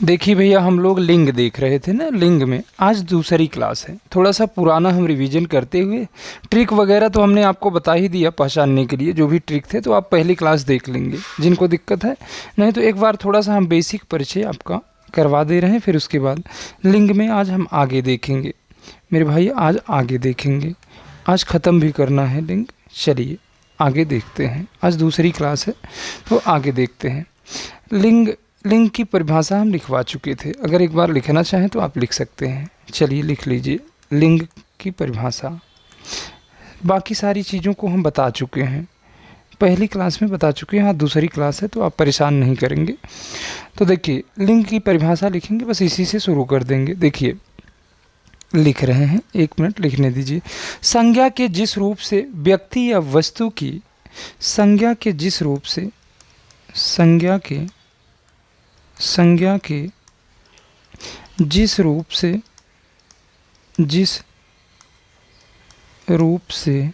देखिए भैया, हम लोग लिंग देख रहे थे ना। लिंग में आज दूसरी क्लास है। थोड़ा सा पुराना हम रिवीजन करते हुए, ट्रिक वगैरह तो हमने आपको बता ही दिया पहचानने के लिए, जो भी ट्रिक थे तो आप पहली क्लास देख लेंगे जिनको दिक्कत है। नहीं तो एक बार थोड़ा सा हम बेसिक परिचय आपका करवा दे रहे हैं, फिर उसके बाद लिंग में आज हम आगे देखेंगे मेरे भाई। आज आगे देखेंगे, आज ख़त्म भी करना है लिंग। चलिए आगे देखते हैं, आज दूसरी क्लास है तो आगे देखते हैं। लिंग की परिभाषा हम लिखवा चुके थे, अगर एक बार लिखना चाहें तो आप लिख सकते हैं। चलिए लिख लीजिए लिंग की परिभाषा। बाकी सारी चीज़ों को हम बता चुके हैं, पहली क्लास में बता चुके हैं। हाँ, दूसरी क्लास है तो आप परेशान नहीं करेंगे। तो देखिए लिंग की परिभाषा लिखेंगे, बस इसी से शुरू कर देंगे। देखिए लिख रहे हैं, एक मिनट लिखने दीजिए। संज्ञा के जिस रूप से व्यक्ति या वस्तु की, संज्ञा के जिस रूप से, संज्ञा के जिस रूप से, जिस रूप से,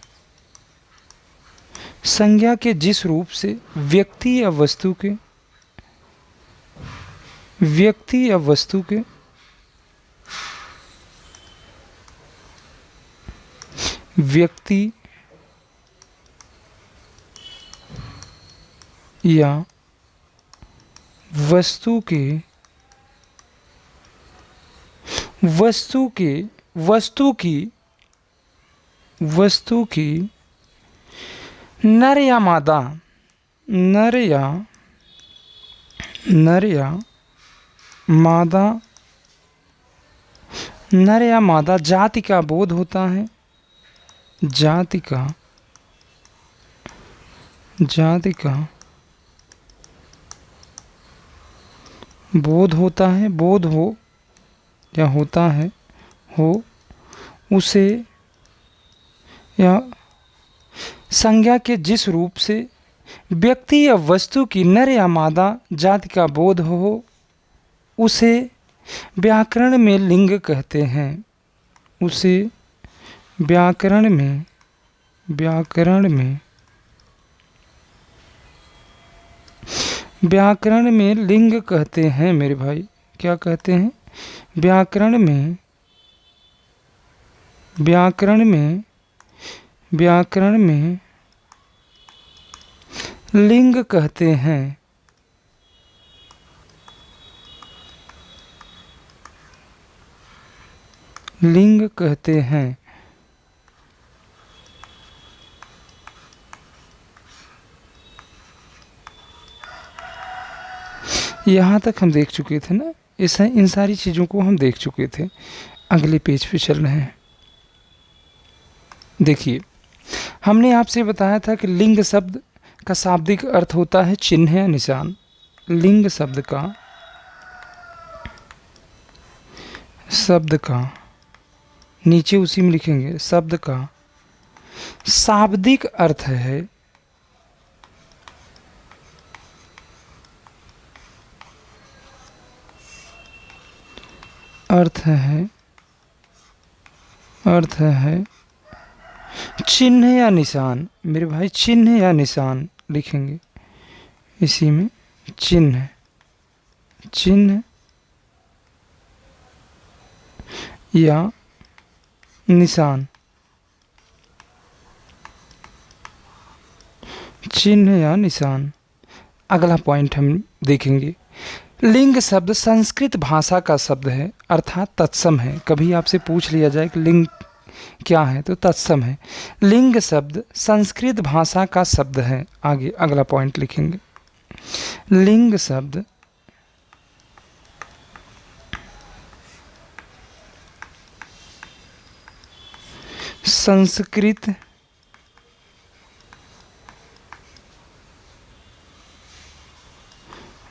संज्ञा के जिस रूप से व्यक्ति या वस्तु के, व्यक्ति या वस्तु के व्यक्ति या वस्तु के वस्तु की नर या मादा, नर या मादा जाति का बोध होता है। जाति का बोध होता है, बोध हो या होता है, हो उसे, या संज्ञा के जिस रूप से व्यक्ति या वस्तु की नर या मादा जाति का बोध हो, उसे व्याकरण में लिंग कहते हैं। उसे व्याकरण में लिंग कहते हैं मेरे भाई। क्या कहते हैं? व्याकरण में लिंग कहते हैं। लिंग कहते हैं। यहाँ तक हम देख चुके थे ना, इन सारी चीज़ों को हम देख चुके थे। अगले पेज पे चल रहे हैं। देखिए हमने आपसे बताया था कि लिंग शब्द का शाब्दिक अर्थ होता है चिन्ह या निशान। लिंग शब्द का नीचे उसी में लिखेंगे, शब्द का शाब्दिक अर्थ है चिन्ह या निशान। मेरे भाई चिन्ह या निशान लिखेंगे इसी में, चिन्ह या निशान, चिन्ह या निशान। अगला पॉइंट हम देखेंगे, लिंग शब्द संस्कृत भाषा का शब्द है, अर्थात तत्सम है। कभी आपसे पूछ लिया जाए कि लिंग क्या है तो तत्सम है। लिंग शब्द संस्कृत भाषा का शब्द है। आगे अगला पॉइंट लिखेंगे, लिंग शब्द संस्कृत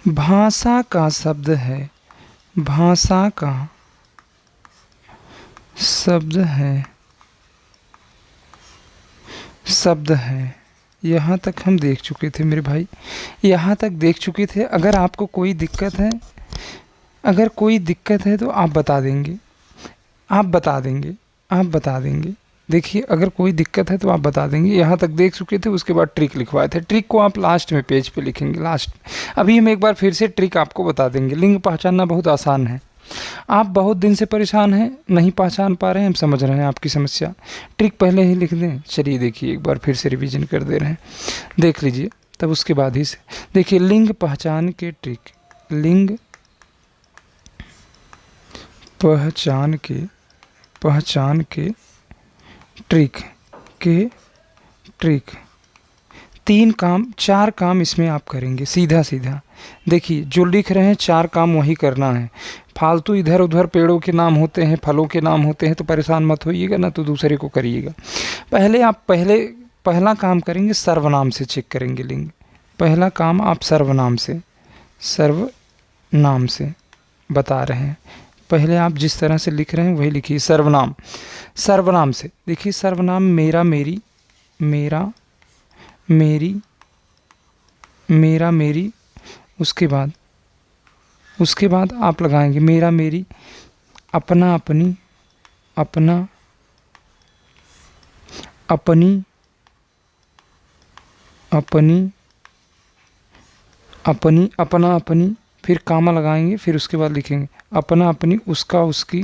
भाषा का शब्द है। भाषा का शब्द है। यहाँ तक हम देख चुके थे मेरे भाई, यहाँ तक देख चुके थे। अगर आपको कोई दिक्कत है तो आप बता देंगे। देखिए अगर कोई दिक्कत है तो आप बता देंगे। यहाँ तक देख चुके थे, उसके बाद ट्रिक लिखवाए थे। ट्रिक को आप लास्ट में पेज पे लिखेंगे, लास्ट। अभी हम एक बार फिर से ट्रिक आपको बता देंगे। लिंग पहचानना बहुत आसान है। आप बहुत दिन से परेशान हैं, नहीं पहचान पा रहे हैं, हम समझ रहे हैं आपकी समस्या। ट्रिक पहले ही लिख दें। चलिए देखिए, एक बार फिर से रिवीजन कर दे रहे हैं, देख लीजिए, तब उसके बाद ही से देखिए। लिंग पहचान के ट्रिक, लिंग पहचान के ट्रिक 4 काम इसमें आप करेंगे सीधा सीधा। देखिए जो लिख रहे हैं 4 काम वही करना है। फालतू इधर उधर पेड़ों के नाम होते हैं, फलों के नाम होते हैं, तो परेशान मत होइएगा ना, तो दूसरे को करिएगा। पहला काम करेंगे सर्वनाम से चेक करेंगे लिंग। पहला काम आप सर्वनाम से बता रहे हैं। पहले आप जिस तरह से लिख रहे हैं वही लिखिए। सर्वनाम से देखिए। सर्वनाम मेरा मेरी, मेरा मेरी। उसके बाद आप लगाएंगे मेरा मेरी, अपना अपनी, अपना अपनी, फिर कामा लगाएंगे, फिर उसके बाद लिखेंगे अपना अपनी, उसका उसकी,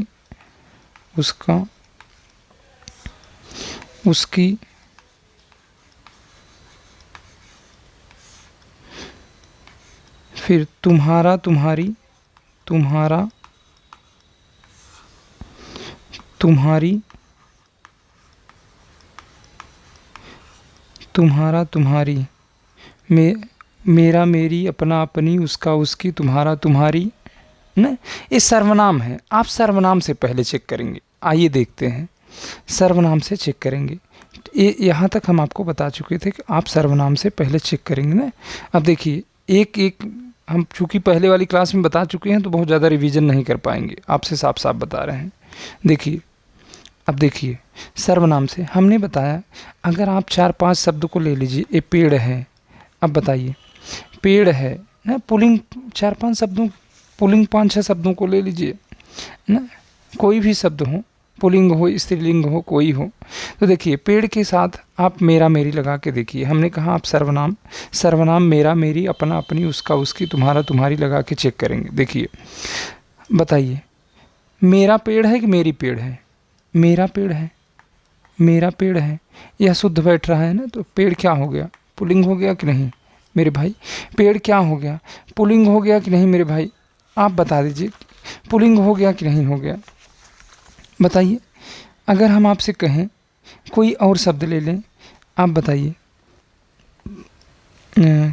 फिर तुम्हारा तुम्हारी, तुम्हारा तुम्हारी, मेरा मेरी, अपना अपनी, उसका उसकी, तुम्हारा तुम्हारी न। ये सर्वनाम है। आप सर्वनाम से पहले चेक करेंगे। आइए देखते हैं, सर्वनाम से चेक करेंगे। ये यहाँ तक हम आपको बता चुके थे कि आप सर्वनाम से पहले चेक करेंगे ना। अब देखिए एक एक हम चूँकि पहले वाली क्लास में बता चुके हैं तो बहुत ज़्यादा रिवीजन नहीं कर पाएंगे, आपसे साफ साफ बता रहे हैं। देखिए अब देखिए, सर्वनाम से हमने बताया अगर आप 4-5 शब्द को ले लीजिए। ये पेड़ है, अब बताइए पेड़ है ना, पुलिंग 4-5 शब्दों, पुलिंग 5-6 शब्दों को ले लीजिए ना, कोई भी शब्द हो, पुलिंग हो स्त्रीलिंग हो कोई हो। तो देखिए पेड़ के साथ आप मेरा मेरी लगा के देखिए। हमने कहा आप सर्वनाम मेरा मेरी, अपना अपनी, उसका उसकी, तुम्हारा तुम्हारी लगा के चेक करेंगे। देखिए बताइए मेरा पेड़ है कि मेरी पेड़ है? मेरा पेड़ है, यह शुद्ध बैठ रहा है ना, तो पेड़ क्या हो गया? पुलिंग हो गया कि नहीं मेरे भाई? पेड़ क्या हो गया? पुलिंग हो गया कि नहीं मेरे भाई? आप बता दीजिए पुलिंग हो गया कि नहीं हो गया, बताइए। अगर हम आपसे कहें कोई और शब्द ले लें, आप बताइए।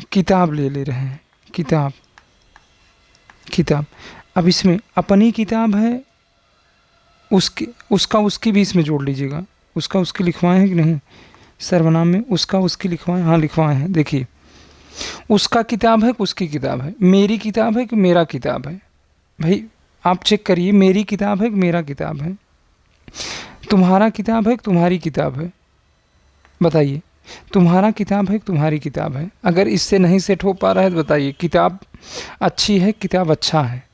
किताब ले रहे हैं, किताब। अब इसमें अपनी किताब है, उसका उसकी भी इसमें जोड़ लीजिएगा। उसका उसकी लिखवाए हैं कि नहीं सर्वनाम में? उसका उसकी लिखवाए, हाँ लिखवाए हैं। देखिए उसका किताब है कि उसकी किताब है? मेरी किताब है कि मेरा किताब है? भाई आप चेक करिए, मेरी किताब है कि मेरा किताब है? तुम्हारा किताब है कि तुम्हारी किताब है? बताइए तुम्हारा किताब है कि तुम्हारी किताब है? अगर इससे नहीं सेट हो पा रहा है तो बताइए किताब अच्छी है, किताब अच्छा है?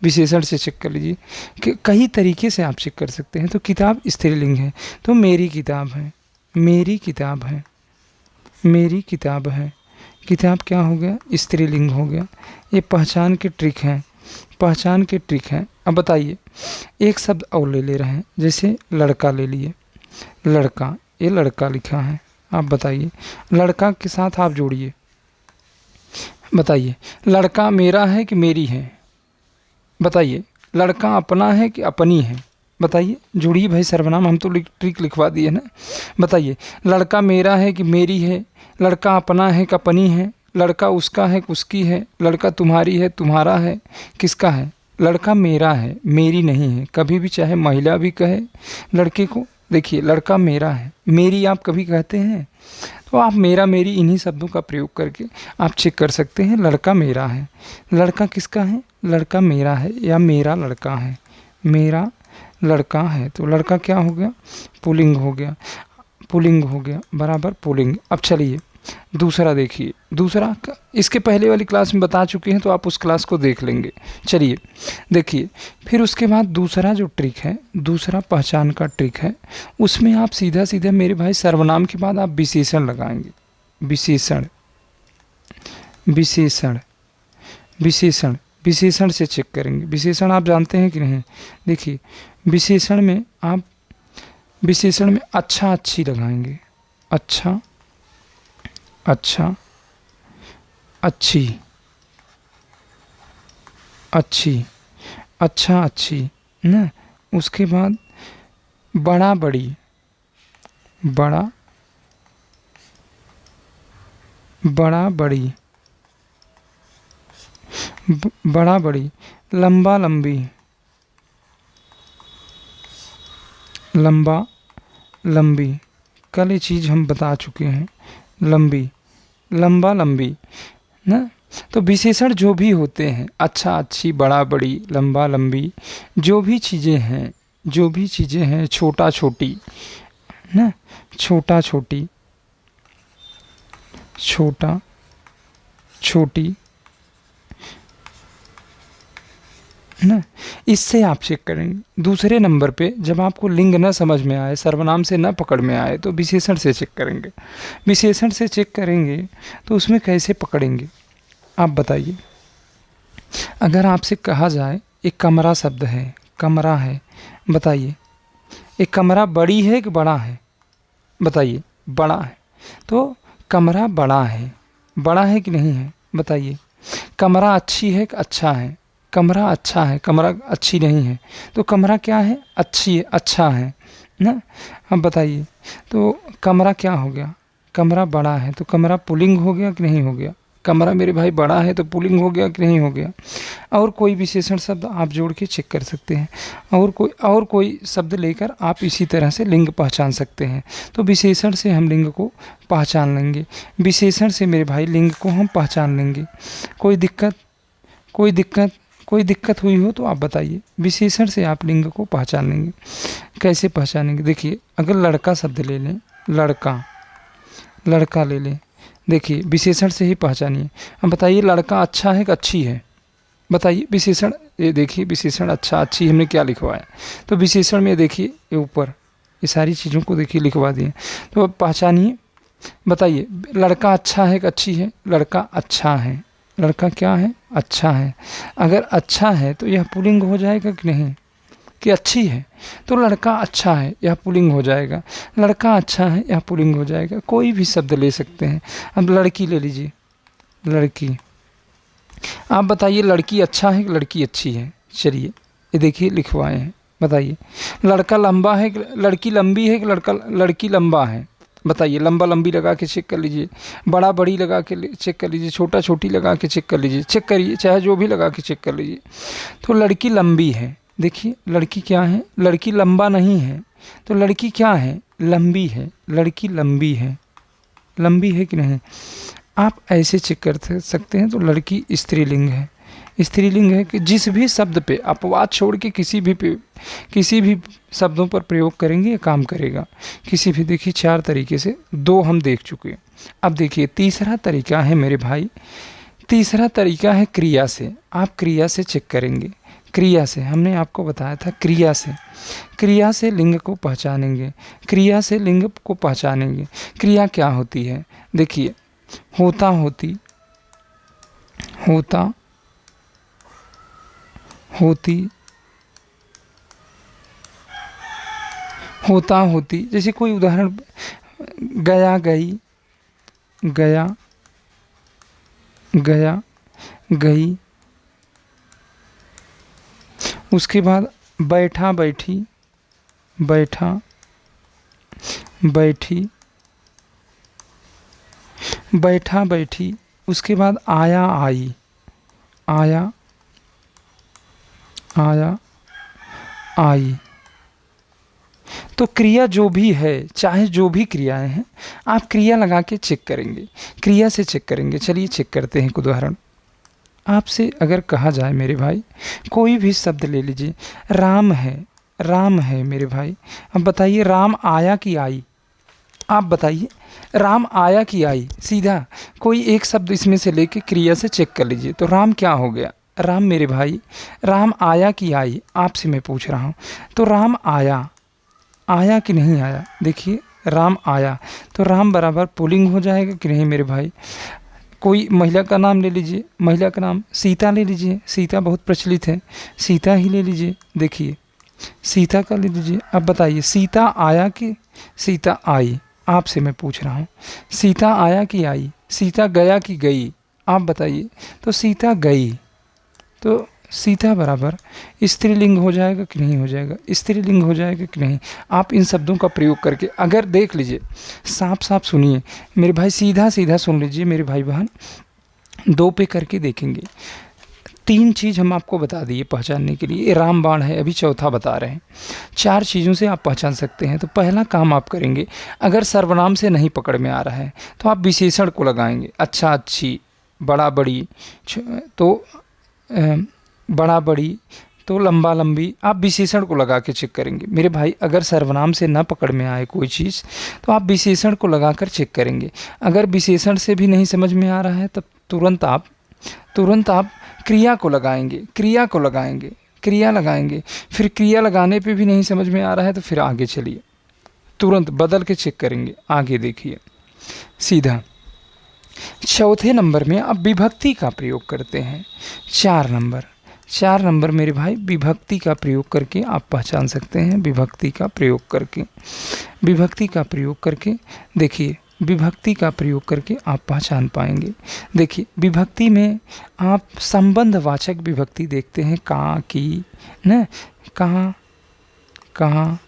विशेषण से चेक कर लीजिए कि कई तरीके से आप चेक कर सकते हैं। तो किताब स्त्रीलिंग है तो मेरी किताब है, मेरी किताब है, मेरी किताब है। किताब क्या हो गया? स्त्रीलिंग हो गया। ये पहचान के ट्रिक हैं, अब बताइए एक शब्द और ले रहे हैं, जैसे लड़का ले लिए। लड़का, ये लड़का लिखा है, आप बताइए लड़का के साथ आप जोड़िए। बताइए लड़का मेरा है कि मेरी है? बताइए लड़का अपना है कि अपनी है? बताइए जोड़िए भाई सर्वनाम, हम तो ट्रिक लिखवा दिए ना। बताइए लड़का मेरा है कि मेरी है? लड़का अपना है कि अपनी है? लड़का उसका है कि उसकी है? लड़का तुम्हारी है, तुम्हारा है, किसका है? लड़का मेरा है, मेरी नहीं है। कभी भी चाहे महिला भी कहे लड़के को, देखिए लड़का मेरा है, मेरी आप कभी कहते हैं? तो आप मेरा मेरी इन्हीं शब्दों का प्रयोग करके आप चेक कर सकते हैं। लड़का मेरा है, लड़का किसका है? लड़का मेरा है या मेरा लड़का है? मेरा लड़का है, तो लड़का क्या हो गया? पुलिंग हो गया, बराबर पुलिंग। अब चलिए दूसरा देखिए, दूसरा इसके पहले वाली क्लास में बता चुके हैं, तो आप उस क्लास को देख लेंगे। चलिए देखिए, फिर उसके बाद दूसरा जो ट्रिक है, दूसरा पहचान का ट्रिक है, उसमें आप सीधा सीधा मेरे भाई सर्वनाम के बाद आप विशेषण लगाएंगे। विशेषण, विशेषण, विशेषण, विशेषण से चेक करेंगे। विशेषण आप जानते हैं कि नहीं? देखिए, विशेषण में आप विशेषण में अच्छा अच्छी लगाएंगे। अच्छा अच्छा, अच्छी, अच्छी, अच्छा अच्छी ना। उसके बाद बड़ा बड़ी, बड़ा बड़ा बड़ी, बड़ा बड़ी, लंबा लंबी, लंबा लंबी, कल ये चीज़ हम बता चुके हैं। लंबी, लंबा लंबी ना। तो विशेषण जो भी होते हैं, अच्छा अच्छी, बड़ा बड़ी, लंबा लंबी, जो भी चीज़ें हैं, जो भी चीज़ें हैं, छोटा छोटी ना, छोटा छोटी, छोटा छोटी ना, इससे आप चेक करेंगे। दूसरे नंबर पे जब आपको लिंग न समझ में आए, सर्वनाम से न पकड़ में आए, तो विशेषण से चेक करेंगे। विशेषण से चेक करेंगे तो उसमें कैसे पकड़ेंगे आप बताइए। अगर आपसे कहा जाए एक कमरा शब्द है, कमरा है, बताइए एक कमरा बड़ी है कि बड़ा है? बताइए, बड़ा है। तो कमरा बड़ा है कि नहीं है? बताइए। कमरा अच्छी है कि अच्छा है? कमरा अच्छा है, कमरा अच्छी नहीं है। तो कमरा क्या है? अच्छी है, अच्छा है ना। अब बताइए, तो कमरा क्या हो गया? कमरा बड़ा है, तो कमरा पुल्लिंग हो गया कि नहीं हो गया? कमरा मेरे भाई बड़ा है तो पुल्लिंग हो गया कि नहीं हो गया? और कोई विशेषण शब्द आप जोड़ के चेक कर सकते हैं, और कोई शब्द लेकर आप इसी तरह से लिंग पहचान सकते हैं। तो विशेषण से हम लिंग को पहचान लेंगे, विशेषण से मेरे भाई लिंग को हम पहचान लेंगे। कोई दिक्कत हुई हो तो आप बताइए। विशेषण से आप लिंग को पहचान लेंगे। कैसे पहचानेंगे? देखिए, अगर लड़का शब्द ले लें, लड़का ले लें, देखिए विशेषण से ही पहचानिए। अब बताइए, लड़का अच्छा है कि अच्छी है? बताइए विशेषण। ये देखिए, विशेषण अच्छा अच्छी हमने क्या लिखवाया? तो विशेषण में देखिए, ये ऊपर ये सारी चीज़ों को देखिए लिखवा दिए। तो अब पहचानिए, बताइए लड़का अच्छा है कि अच्छी है? लड़का अच्छा है। लड़का क्या है? अच्छा है। अगर अच्छा है तो यह पुल्लिंग हो जाएगा कि नहीं? कि अच्छी है? तो लड़का अच्छा है, यह पुल्लिंग हो जाएगा। लड़का अच्छा है, यह पुल्लिंग हो जाएगा। कोई भी शब्द ले सकते हैं। अब लड़की ले लीजिए, लड़की। आप बताइए, लड़की अच्छा है कि लड़की अच्छी है? चलिए ये देखिए लिखवाए हैं, बताइए। लड़का लंबा है कि लड़की लंबी है कि लड़की लंबा है? बताइए। लंबा लंबी लगा के चेक कर लीजिए, बड़ा बड़ी लगा के चेक कर लीजिए, छोटा छोटी लगा के चेक कर लीजिए, चेक करिए, चाहे जो भी लगा के चेक कर लीजिए। तो लड़की लंबी है। देखिए, लड़की क्या है? लड़की लंबा नहीं है, तो लड़की क्या है? लंबी है। लड़की लंबी है, लंबी है कि नहीं? आप ऐसे चेक कर सकते हैं। तो लड़की स्त्रीलिंग है। स्त्रीलिंग है कि जिस भी शब्द पे अपवाद छोड़ के किसी भी शब्दों पर प्रयोग करेंगे ये काम करेगा। किसी भी, देखिए 4 तरीके से, 2 हम देख चुके। अब देखिए तीसरा तरीका है मेरे भाई, तीसरा तरीका है क्रिया से। आप क्रिया से चेक करेंगे। क्रिया से हमने आपको बताया था, क्रिया से लिंग को पहचानेंगे। क्रिया से लिंग को पहचानेंगे। क्रिया क्या होती है? देखिए, होता होती, होता होती, होता होती। जैसे कोई उदाहरण, गया गई, गया गया गई। उसके बाद बैठा बैठी, बैठा बैठी, बैठा बैठी। उसके बाद आया आई, आया आया आई। तो क्रिया जो भी है, चाहे जो भी क्रियाएं हैं, आप क्रिया लगा के चेक करेंगे, क्रिया से चेक करेंगे। चलिए चेक करते हैं एक उदाहरण। आपसे अगर कहा जाए मेरे भाई, कोई भी शब्द ले लीजिए, राम है, राम है मेरे भाई। अब बताइए, राम आया कि आई? आप बताइए, राम आया कि आई? सीधा कोई एक शब्द इसमें से लेके क्रिया से चेक कर लीजिए। तो राम क्या हो गया? राम मेरे भाई, राम आया कि आई? आपसे मैं पूछ रहा हूँ। तो राम आया, आया कि नहीं आया? देखिए राम आया, तो राम बराबर पुल्लिंग हो जाएगा कि नहीं मेरे भाई? कोई महिला का नाम ले लीजिए, महिला का नाम सीता ले लीजिए, सीता बहुत प्रचलित है, सीता ही ले लीजिए। देखिए सीता का ले लीजिए। अब बताइए सीता आया कि सीता आई? आपसे मैं पूछ रहा हूँ, सीता आया कि आई? सीता गया कि गई? आप बताइए। तो सीता गई, तो सीता बराबर स्त्रीलिंग हो जाएगा कि नहीं हो जाएगा? स्त्रीलिंग हो जाएगा कि नहीं? आप इन शब्दों का प्रयोग करके अगर देख लीजिए, साफ साफ सुनिए मेरे भाई, सीधा सीधा सुन लीजिए मेरे भाई बहन, 2 पे करके देखेंगे। 3 चीज़ हम आपको बता दिए पहचानने के लिए, ये रामबाण है, अभी चौथा बता रहे हैं। 4 चीज़ों से आप पहचान सकते हैं। तो पहला काम आप करेंगे, अगर सर्वनाम से नहीं पकड़ में आ रहा है तो आप विशेषण को लगाएंगे। अच्छा अच्छी, बड़ा बड़ी, तो बड़ा बड़ी, तो लंबा लंबी, आप विशेषण को लगा के चेक करेंगे मेरे भाई। अगर सर्वनाम से ना पकड़ में आए कोई चीज़ तो आप विशेषण को लगाकर चेक करेंगे। अगर विशेषण से भी नहीं समझ में आ रहा है तब तुरंत आप क्रिया को लगाएंगे, क्रिया को लगाएंगे, क्रिया लगाएंगे। फिर क्रिया लगाने पे भी नहीं समझ में आ रहा है तो फिर आगे चलिए, तुरंत बदल के चेक करेंगे। आगे देखिए सीधा। चौथे नंबर में अब विभक्ति का प्रयोग करते हैं। 4 नंबर मेरे भाई, विभक्ति का प्रयोग करके आप पहचान सकते हैं। विभक्ति का प्रयोग करके देखिए, विभक्ति का प्रयोग करके आप पहचान पाएंगे। देखिए विभक्ति में आप संबंधवाचक विभक्ति देखते हैं, का, की, न, कहाँ, कहाँ,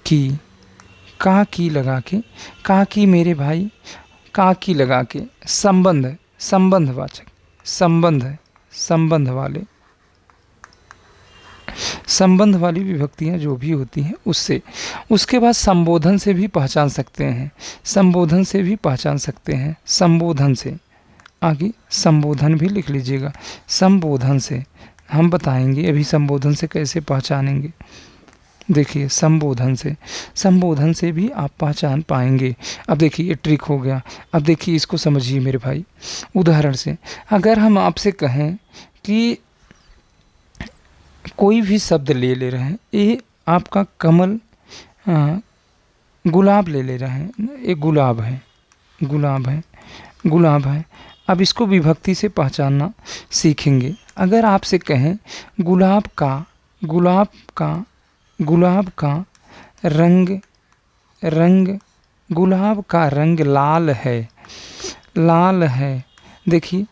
की, का की लगा के, का की मेरे भाई, का की लगा के संबंधवाचक, संबंध वाली विभक्तियाँ जो भी होती हैं उससे। उसके बाद संबोधन से भी पहचान सकते हैं, संबोधन से आगे संबोधन भी लिख लीजिएगा। संबोधन से हम बताएंगे अभी संबोधन से कैसे पहचानेंगे। देखिए संबोधन से भी आप पहचान पाएंगे। अब देखिए ये ट्रिक हो गया। अब देखिए इसको समझिए मेरे भाई, उदाहरण से अगर हम आपसे कहें कि कोई भी शब्द ले रहे हैं, ये आपका कमल, गुलाब ले रहे हैं, ये गुलाब है। अब इसको विभक्ति से पहचानना सीखेंगे। अगर आपसे कहें गुलाब का रंग लाल है। देखिए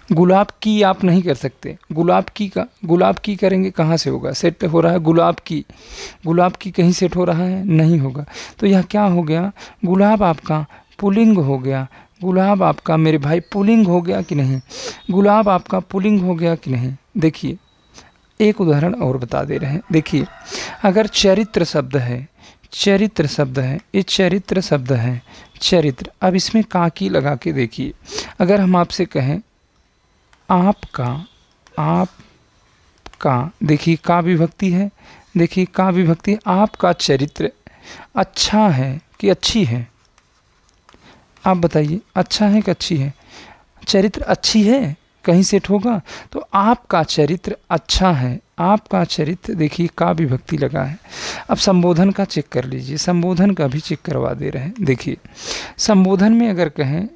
गुलाब की आप नहीं कर सकते, गुलाब की करेंगे कहाँ से होगा? सेट हो रहा है गुलाब की कहीं सेट हो रहा है? नहीं होगा। तो यह क्या हो गया? गुलाब आपका पुल्लिंग हो गया। गुलाब आपका मेरे भाई पुल्लिंग हो गया कि नहीं? गुलाब आपका पुल्लिंग हो गया कि नहीं? देखिए एक उदाहरण और बता दे रहे हैं। देखिए अगर चरित्र शब्द है, ये चरित्र शब्द है, चरित्र। अब इसमें का की लगा के देखिए। अगर हम आपसे कहें आपका, देखिए का विभक्ति है, आपका चरित्र अच्छा है कि अच्छी है? आप बताइए, अच्छा है कि अच्छी है? चरित्र अच्छी है, कहीं सेट होगा? तो आपका चरित्र अच्छा है, आपका चरित्र, देखिए का विभक्ति लगा है। अब संबोधन का चेक कर लीजिए, संबोधन का भी चेक करवा दे रहे हैं। देखिए संबोधन में अगर कहें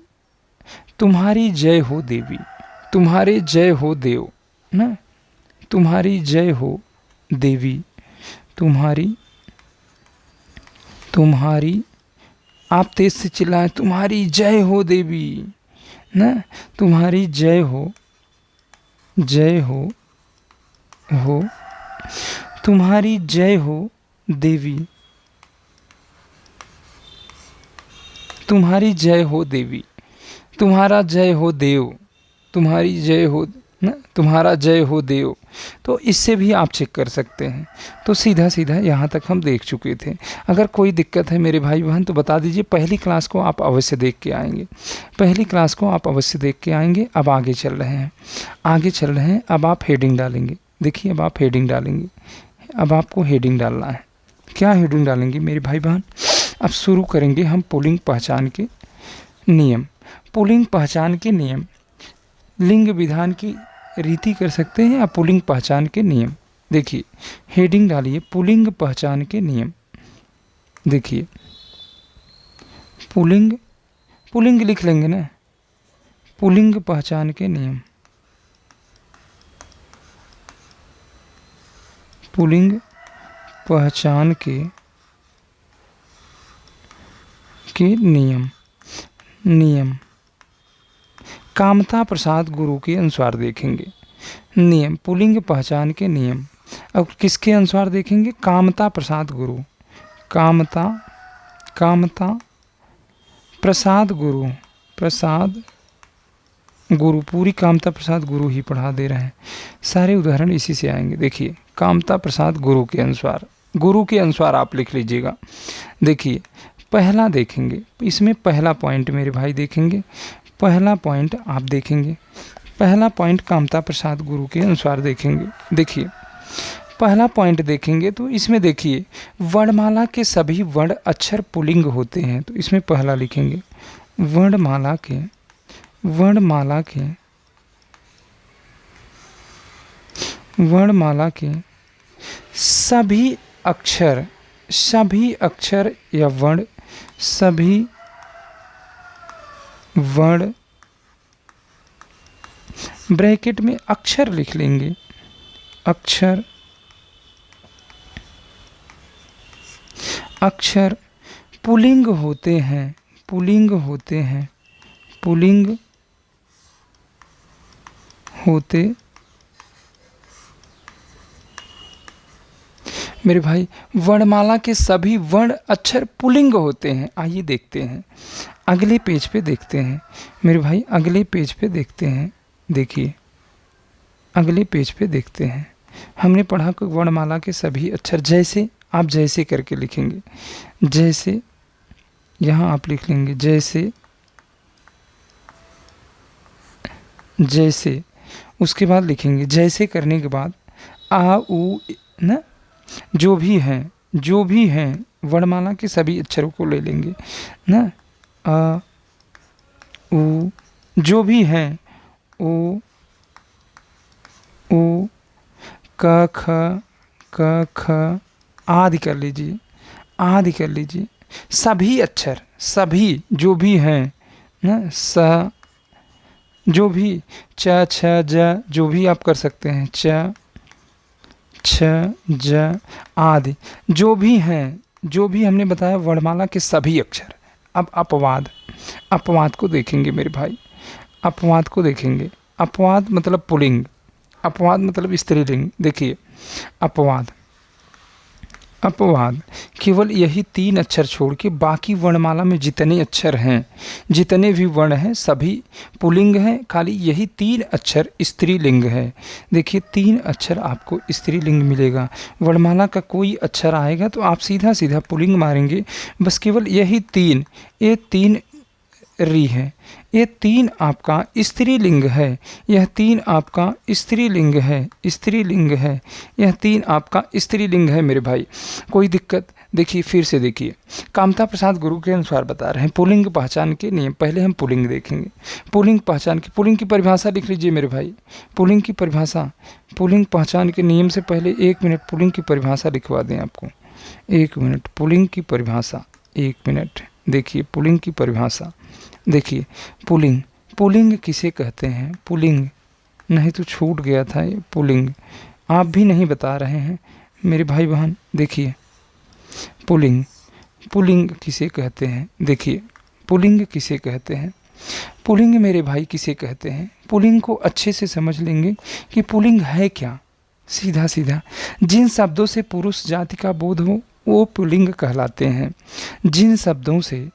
तुम्हारी जय हो देवी, तुम्हारे जय हो देव, ना, तुम्हारी जय हो देवी, तुम्हारी आप तेज से चिल्लाएं, तुम्हारी जय हो देवी, ना, तुम्हारी जय हो तुम्हारी जय हो देवी, तुम्हारी जय हो देवी, तुम्हारा जय हो देव, तुम्हारी जय हो, ना, तुम्हारा जय हो देव। तो इससे भी आप चेक कर सकते हैं। तो सीधा यहाँ तक हम देख चुके थे। अगर कोई दिक्कत है मेरे भाई बहन तो बता दीजिए। पहली क्लास को आप अवश्य देख के आएंगे। अब आगे चल रहे हैं। अब आप हेडिंग डालेंगे। देखिए अब आप हेडिंग डालेंगे। अब आपको हेडिंग डालना है। क्या हेडिंग डालेंगे मेरे भाई बहन? अब शुरू करेंगे हम पुल्लिंग पहचान के नियम। पुल्लिंग पहचान के नियम, लिंग विधान की रीति कर सकते हैं या पुल्लिंग पहचान के नियम। देखिए हेडिंग डालिए पुल्लिंग पहचान के नियम। देखिए पुल्लिंग, पुल्लिंग लिख लेंगे ना, पुल्लिंग पहचान के नियम, पुल्लिंग पहचान के नियम। नियम कामता प्रसाद गुरु के अनुसार देखेंगे। नियम पुल्लिंग पहचान के नियम अब किसके अनुसार देखेंगे? कामता प्रसाद गुरु, कामता प्रसाद गुरु, प्रसाद गुरु, पूरी कामता प्रसाद गुरु ही पढ़ा दे रहे हैं, सारे उदाहरण इसी से आएंगे। देखिए कामता प्रसाद गुरु के अनुसार, गुरु के अनुसार आप लिख लीजिएगा। देखिए पहला देखेंगे, इसमें पहला पॉइंट मेरे भाई देखेंगे, पहला पॉइंट आप देखेंगे, पहला पॉइंट कामता प्रसाद गुरु के अनुसार देखेंगे। देखिए पहला पॉइंट देखेंगे तो इसमें देखिए वर्णमाला के सभी वर्ण अक्षर पुल्लिंग होते हैं, तो इसमें पहला लिखेंगे वर्णमाला के सभी अक्षर या वर्ण, सभी वर्ण ब्रैकेट में अक्षर लिख लेंगे, अक्षर पुल्लिंग होते हैं, पुल्लिंग होते मेरे भाई वर्णमाला के सभी वर्ण अक्षर पुल्लिंग होते हैं। आइए देखते हैं, अगले पेज पे देखते हैं मेरे भाई, अगले पेज पे देखते हैं। देखिए अगले पेज पे देखते हैं, हमने पढ़ा कि वर्णमाला के सभी अक्षर, जैसे आप जैसे करके लिखेंगे, जैसे यहाँ आप लिख लेंगे जैसे, उसके बाद लिखेंगे जैसे करने के बाद आ उ न, जो भी हैं वर्णमाला के सभी अक्षरों को ले लेंगे ना, आ उ, जो भी हैं ओ क ख आदि कर लीजिए, सभी अक्षर, सभी जो भी हैं ना, स जो भी, च छ ज, जो भी आप कर सकते हैं, च छ ज आदि, जो भी हैं, जो भी हमने बताया वर्णमाला के सभी अक्षर। अब अपवाद को देखेंगे मेरे भाई, अपवाद को देखेंगे। अपवाद मतलब पुल्लिंग, अपवाद मतलब स्त्रीलिंग। देखिए अपवाद केवल यही 3 अक्षर छोड़ के बाकी वर्णमाला में जितने अक्षर हैं, जितने भी वर्ण हैं सभी पुल्लिंग हैं, खाली यही 3 अक्षर स्त्रीलिंग है। देखिए 3 अक्षर आपको स्त्रीलिंग मिलेगा, वर्णमाला का कोई अक्षर आएगा तो आप सीधा सीधा पुल्लिंग मारेंगे, बस केवल यही 3, ये 3 री है, ये 3 आपका स्त्रीलिंग है, यह 3 आपका स्त्रीलिंग है, यह 3 आपका स्त्रीलिंग है मेरे भाई। कोई दिक्कत? देखिए फिर से देखिए, कामता प्रसाद गुरु के अनुसार बता रहे हैं पुल्लिंग पहचान के नियम। पहले हम पुल्लिंग देखेंगे, पुल्लिंग पहचान की, पुल्लिंग की परिभाषा लिख लीजिए मेरे भाई, पुल्लिंग की परिभाषा, पुल्लिंग पहचान के नियम से पहले 1 मिनट पुल्लिंग की परिभाषा लिखवा दें आपको, 1 मिनट पुल्लिंग की परिभाषा, 1 मिनट। देखिए पुल्लिंग की परिभाषा, देखिए पुल्लिंग किसे कहते हैं? पुल्लिंग नहीं तो छूट गया था ये, पुल्लिंग आप भी नहीं बता रहे हैं मेरे भाई बहन। देखिए पुल्लिंग किसे कहते हैं? देखिए पुल्लिंग किसे कहते हैं? पुल्लिंग मेरे भाई किसे कहते हैं? पुल्लिंग को अच्छे से समझ लेंगे कि पुल्लिंग है क्या। सीधा सीधा जिन शब्दों से पुरुष जाति का बोध हो वो पुल्लिंग कहलाते हैं। जिन शब्दों से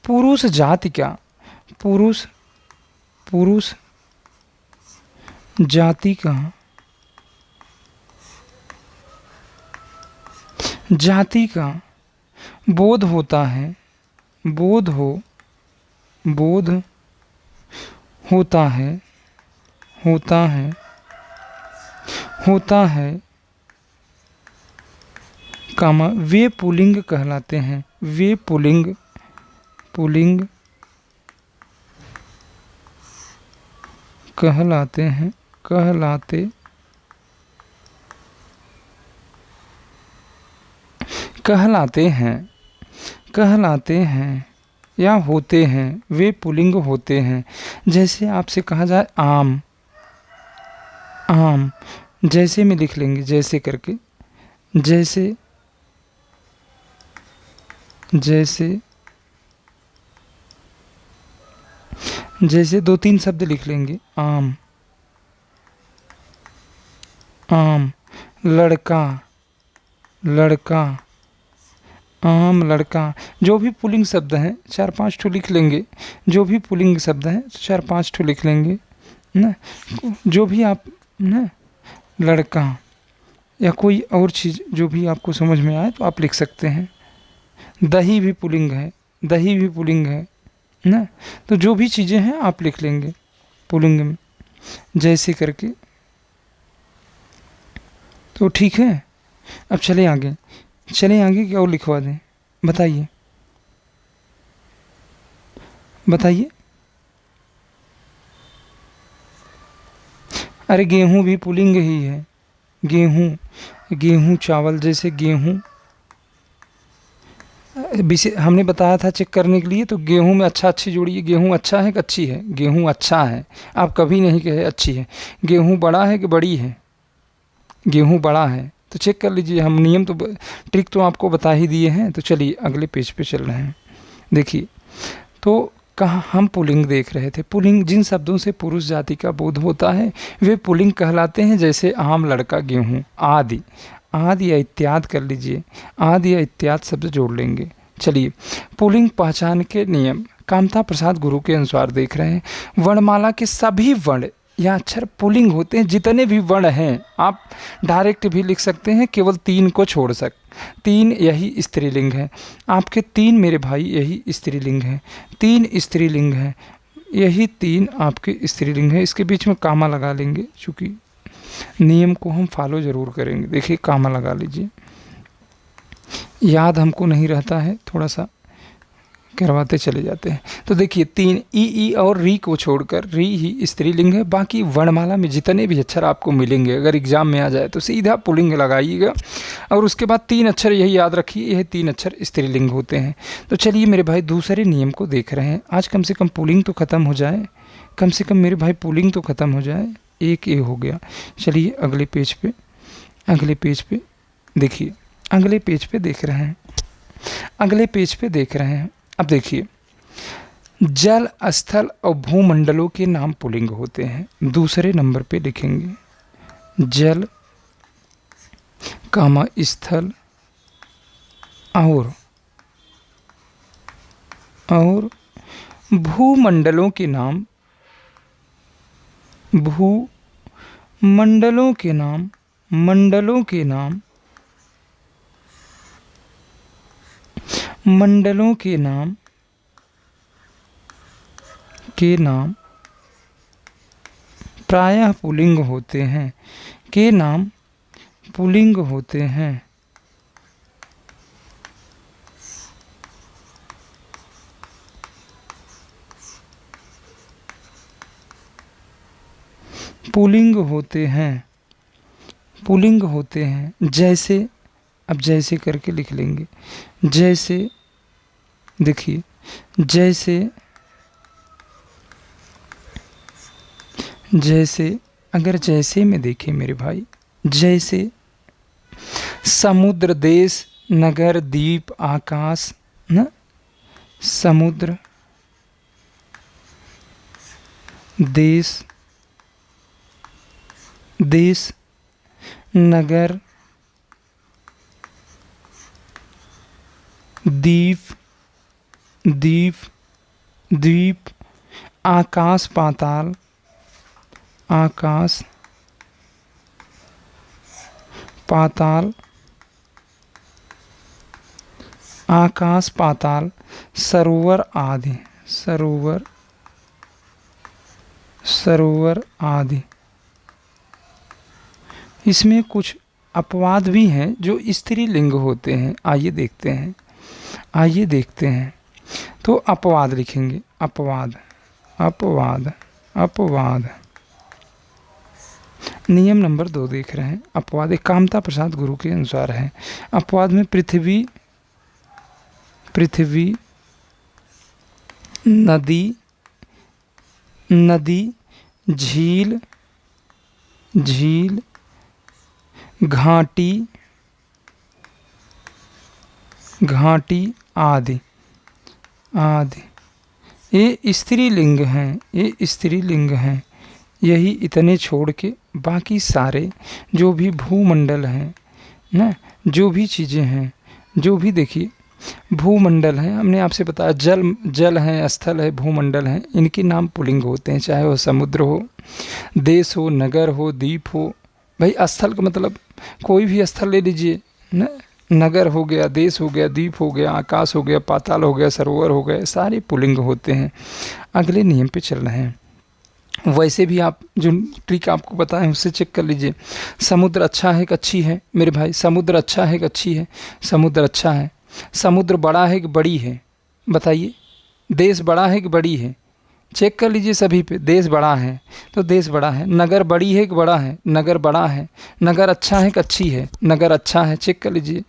पुरुष जाति का, पुरुष जाति का बोध होता है, बोध होता है, होता है, होता है, कामा वे पुल्लिंग कहलाते हैं, वे पुल्लिंग, पुल्लिंग कहलाते हैं, कहलाते, कहलाते हैं, कहलाते हैं या होते हैं, वे पुल्लिंग होते हैं। जैसे आपसे कहा जाए आम, आम, जैसे में लिख लेंगे, जैसे करके, जैसे, जैसे, जैसे 2-3 शब्द लिख लेंगे, आम, आम, लड़का, लड़का, आम लड़का। जो भी पुल्लिंग शब्द हैं 4-5 ठो लिख लेंगे, जो भी पुल्लिंग शब्द हैं 4-5 ठो लिख लेंगे ना। जो भी आप ना, लड़का या कोई और चीज़ जो भी आपको समझ में आए तो आप लिख सकते हैं। दही भी पुल्लिंग है, दही भी पुल्लिंग है ना। तो जो भी चीज़ें हैं आप लिख लेंगे पुल्लिंग में, जैसे करके। तो ठीक है, अब चले आगे, चले आगे, क्या और लिखवा दें, बताइए, बताइए। अरे गेहूँ भी पुल्लिंग ही है, गेहूँ, गेहूँ चावल, जैसे गेहूँ हमने बताया था चेक करने के लिए। तो गेहूँ में अच्छा अच्छी जोड़िए, गेहूँ अच्छा है कि अच्छी है, गेहूँ अच्छा है, आप कभी नहीं कहे अच्छी है। गेहूँ बड़ा है कि बड़ी है, गेहूँ बड़ा है, तो चेक कर लीजिए। हम नियम तो ट्रिक तो आपको बता ही दिए हैं। तो चलिए अगले पेज पे चल रहे हैं, देखिए। तो कहाँ हम पुल्लिंग देख रहे थे, पुल्लिंग जिन शब्दों से पुरुष जाति का बोध होता है वे पुल्लिंग कहलाते हैं, जैसे आम, लड़का, गेहूँ आदि। आदि या इत्यादि कर लीजिए, आदि या इत्यादि शब्द जोड़ लेंगे। चलिए, पुल्लिंग पहचान के नियम कामता प्रसाद गुरु के अनुसार देख रहे हैं। वर्णमाला के सभी वर्ण या अक्षर पुल्लिंग होते हैं, जितने भी वर्ण हैं। आप डायरेक्ट भी लिख सकते हैं, केवल 3 को छोड़ 3 यही स्त्रीलिंग है। आपके 3 मेरे भाई यही स्त्रीलिंग है, 3 स्त्रीलिंग है, यही 3 आपके स्त्रीलिंग है। इसके बीच में कामा लगा लेंगे, चूँकि नियम को हम फॉलो ज़रूर करेंगे। देखिए कामा लगा लीजिए, याद हमको नहीं रहता है, थोड़ा सा करवाते चले जाते हैं। तो देखिए 3 ई और री को छोड़कर, री ही स्त्रीलिंग है। बाकी वर्णमाला में जितने भी अक्षर आपको मिलेंगे, अगर एग्जाम में आ जाए तो सीधा पुल्लिंग लगाइएगा। और उसके बाद 3 अक्षर यही याद रखिए, यह 3 अक्षर स्त्रीलिंग होते हैं। तो चलिए मेरे भाई दूसरे नियम को देख रहे हैं। आज कम से कम पुल्लिंग तो ख़त्म हो जाए, कम से कम मेरे भाई पुल्लिंग तो ख़त्म हो जाए। एक ए हो गया। चलिए अगले पेज पे, अगले पेज पे देखिए, अगले पेज पे देख रहे हैं, अगले पेज पे देख रहे हैं। अब देखिए, जल, स्थल और भूमंडलों के नाम पुल्लिंग होते हैं। दूसरे नंबर पे लिखेंगे, जल, कामा स्थल और भूमंडलों के नाम, भूमंडलों के नाम, मंडलों के नाम, मंडलों के नाम, के नाम प्रायः पुल्लिंग होते हैं, के नाम पुल्लिंग होते हैं। पुल्लिंग होते हैं, पुल्लिंग होते हैं। जैसे, अब जैसे करके लिख लेंगे, जैसे देखिए, जैसे, जैसे, अगर जैसे में देखें मेरे भाई, जैसे समुद्र, देश, नगर, द्वीप, आकाश ना, समुद्र, देश, देश, नगर, द्वीप, द्वीप, द्वीप, आकाश, पाताल, आकाश, पाताल, आकाश, पाताल, सरोवर आदि, सरोवर सरोवर आदि। इसमें कुछ अपवाद भी हैं जो स्त्रीलिंग होते हैं। आइए देखते हैं, आइए देखते हैं। तो अपवाद लिखेंगे, अपवाद, अपवाद, अपवाद। नियम नंबर 2 देख रहे हैं। अपवाद एक कामता प्रसाद गुरु के अनुसार है। अपवाद में पृथ्वी, पृथ्वी, नदी, नदी, झील, झील, घाटी, घाटी आदि, आदि। ये स्त्रीलिंग हैं, ये स्त्रीलिंग हैं। यही इतने छोड़ के बाकी सारे जो भी भूमंडल हैं ना, जो भी चीज़ें हैं, जो भी देखिए भूमंडल है, हमने आपसे बताया जल, जल है, स्थल है, भूमंडल है, इनके नाम पुल्लिंग होते हैं। चाहे वो समुद्र हो, देश हो, नगर हो, द्वीप हो। भाई स्थल का मतलब कोई भी स्थल ले लीजिए ना, नगर हो गया, देश हो गया, द्वीप हो गया, आकाश हो गया, पाताल हो गया, सरोवर हो गए, सारे पुल्लिंग होते हैं। अगले नियम पे चल रहे हैं। वैसे भी आप जो ट्रिक आपको बताएं उससे चेक कर लीजिए। समुद्र अच्छा है कि अच्छी है मेरे भाई? समुद्र अच्छा है कि अच्छी है? समुद्र अच्छा है। समुद्र बड़ा है कि बड़ी है? बताइए। देश बड़ा है कि बड़ी है? चेक कर लीजिए सभी पे। देश बड़ा है तो देश बड़ा है। नगर बड़ी है कि बड़ा है? नगर बड़ा है। नगर अच्छा है कि अच्छी है? नगर अच्छा है। चेक कर लीजिए।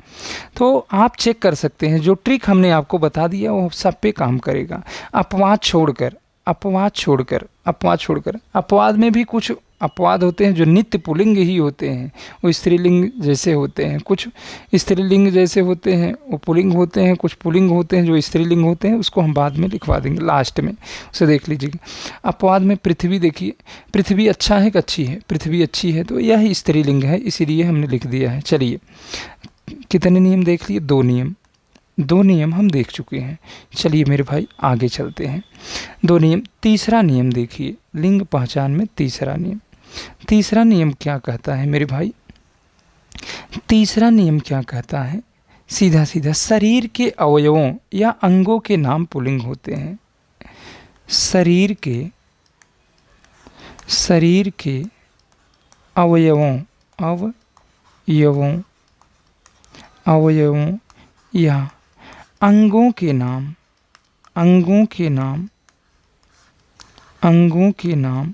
तो आप चेक कर सकते हैं। जो ट्रिक हमने आपको बता दिया वो सब पे काम करेगा। अपवाद छोड़कर, अपवाद छोड़कर, अपवाद छोड़कर। अपवाद में भी कुछ अपवाद होते हैं जो नित्य पुल्लिंग ही होते हैं, वो स्त्रीलिंग जैसे होते हैं। कुछ स्त्रीलिंग जैसे होते हैं वो पुल्लिंग होते हैं, कुछ पुल्लिंग होते हैं जो स्त्रीलिंग होते हैं। उसको हम बाद में लिखवा देंगे लास्ट में, उसे देख लीजिएगा। अपवाद में पृथ्वी देखिए, पृथ्वी अच्छा है कि अच्छी है? पृथ्वी अच्छी है तो यह स्त्रीलिंग है, इसीलिए हमने लिख दिया है। चलिए कितने नियम देख लिए? 2 नियम, 2 नियम हम देख चुके हैं। चलिए मेरे भाई आगे चलते हैं। 2 नियम। तीसरा नियम देखिए, लिंग पहचान में तीसरा नियम। तीसरा नियम क्या कहता है मेरे भाई? तीसरा नियम क्या कहता है? सीधा सीधा शरीर के अवयवों या अंगों के नाम पुल्लिंग होते हैं। शरीर के, शरीर के अवयवों, अवयवों, अवयवों या अंगों के नाम, अंगों के नाम, अंगों के नाम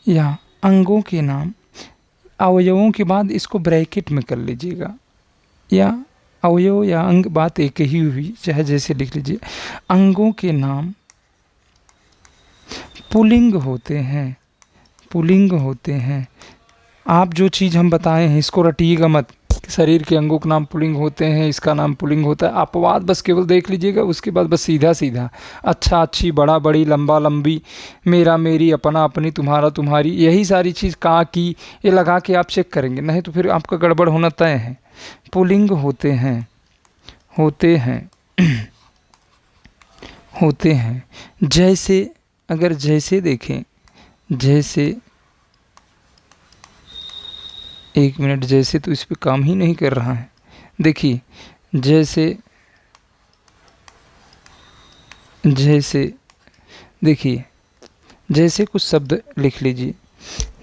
या अंगों के नाम। अवयवों के बाद इसको ब्रैकेट में कर लीजिएगा, या अवयव या अंग बात एक ही हुई, चाहे जैसे लिख लीजिए। अंगों के नाम पुल्लिंग होते हैं, पुल्लिंग होते हैं। आप जो चीज़ हम बताए हैं इसको रटिएगा मत। शरीर के अंगों के नाम पुल्लिंग होते हैं, इसका नाम पुल्लिंग होता है। अपवाद बस केवल देख लीजिएगा, उसके बाद बस सीधा सीधा अच्छा अच्छी, बड़ा बड़ी, लंबा लंबी, मेरा मेरी, अपना अपनी, तुम्हारा तुम्हारी, यही सारी चीज़ का की ये लगा के आप चेक करेंगे, नहीं तो फिर आपका गड़बड़ होना तय है। पुल्लिंग होते हैं, होते हैं, होते हैं। जैसे, अगर जैसे देखें, जैसे, एक मिनट, जैसे तो इस पे काम ही नहीं कर रहा है। देखिए जैसे, जैसे देखिए, जैसे कुछ शब्द लिख लीजिए।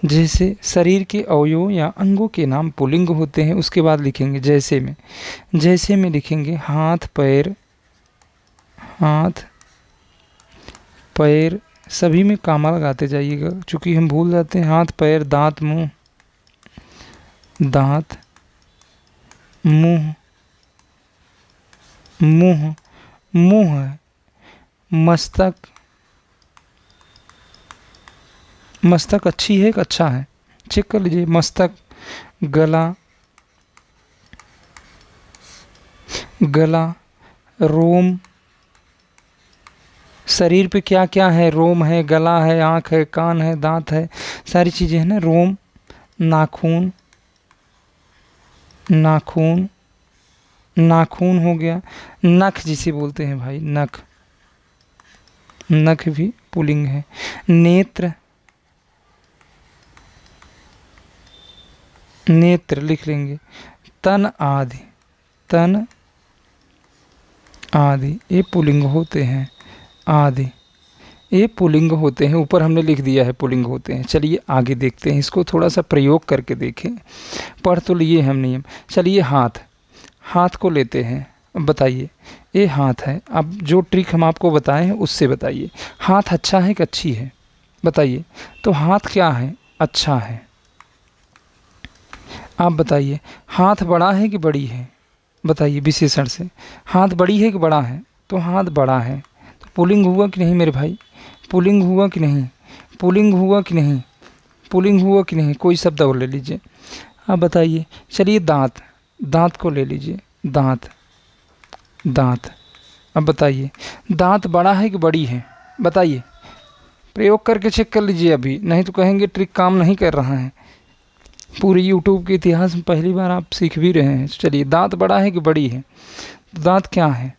जैसे शरीर के अवयवों या अंगों के नाम पुल्लिंग होते हैं। उसके बाद लिखेंगे जैसे में, जैसे में लिखेंगे हाथ पैर, हाथ पैर, सभी में कामा लगाते जाइएगा क्योंकि हम भूल जाते हैं। हाथ पैर, दांत मुंह, दांत मुंह, मुंह, मुंह, मस्तक, मस्तक अच्छी है कि अच्छा है? चेक कर लीजिए। मस्तक, गला, गला, रोम, शरीर पे क्या क्या है? रोम है, गला है, आँख है, कान है, दांत है, सारी चीज़ें हैं ना। रोम, नाखून, नाखून, नाखून हो गया। नख जिसे बोलते हैं भाई, नख, नख भी पुल्लिंग है। नेत्र, नेत्र लिख लेंगे। तन आदि, तन आदि, ये पुल्लिंग होते हैं। आदि, ये पुल्लिंग होते हैं, ऊपर हमने लिख दिया है पुल्लिंग होते हैं। चलिए आगे देखते हैं, इसको थोड़ा सा प्रयोग करके देखें। पढ़ तो लिए हम नियम। चलिए हाथ, हाथ को लेते हैं। अब बताइए, ये हाथ है। अब जो ट्रिक हम आपको बताए हैं उससे बताइए, हाथ अच्छा है कि अच्छी है? बताइए। तो हाथ क्या है? अच्छा है। आप बताइए, हाथ बड़ा है कि बड़ी है? बताइए विशेषण से, हाथ बड़ी है कि बड़ा है? तो हाथ बड़ा है। तो पुल्लिंग हुआ कि नहीं मेरे भाई? पुल्लिंग हुआ कि नहीं? पुल्लिंग हुआ कि नहीं? पुल्लिंग हुआ कि नहीं? कोई शब्द और ले लीजिए। आप बताइए। चलिए दांत, दांत को ले लीजिए। दांत, दांत। अब बताइए, दांत बड़ा है कि बड़ी है? बताइए, प्रयोग करके चेक कर लीजिए अभी, नहीं तो कहेंगे ट्रिक काम नहीं कर रहा है। पूरे यूट्यूब के इतिहास में पहली बार आप सीख भी रहे हैं। चलिए, दांत बड़ा है कि बड़ी है? तो दांत क्या है?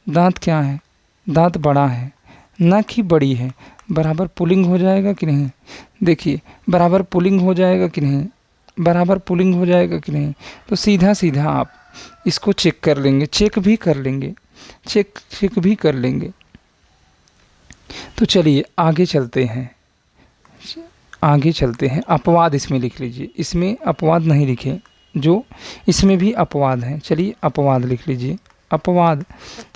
दांत क्या है? दांत बड़ा है, ना कि बड़ी है। बराबर पुल्लिंग हो जाएगा कि नहीं? देखिए, बराबर पुल्लिंग हो जाएगा कि नहीं? बराबर पुल्लिंग हो जाएगा कि नहीं? तो सीधा सीधा आप इसको चेक कर लेंगे, चेक भी कर लेंगे, चेक भी कर लेंगे। तो चलिए आगे चलते हैं, आगे चलते हैं। अपवाद इसमें लिख लीजिए, इसमें अपवाद नहीं लिखे, जो इसमें भी अपवाद हैं। चलिए अपवाद लिख लीजिए। अपवाद,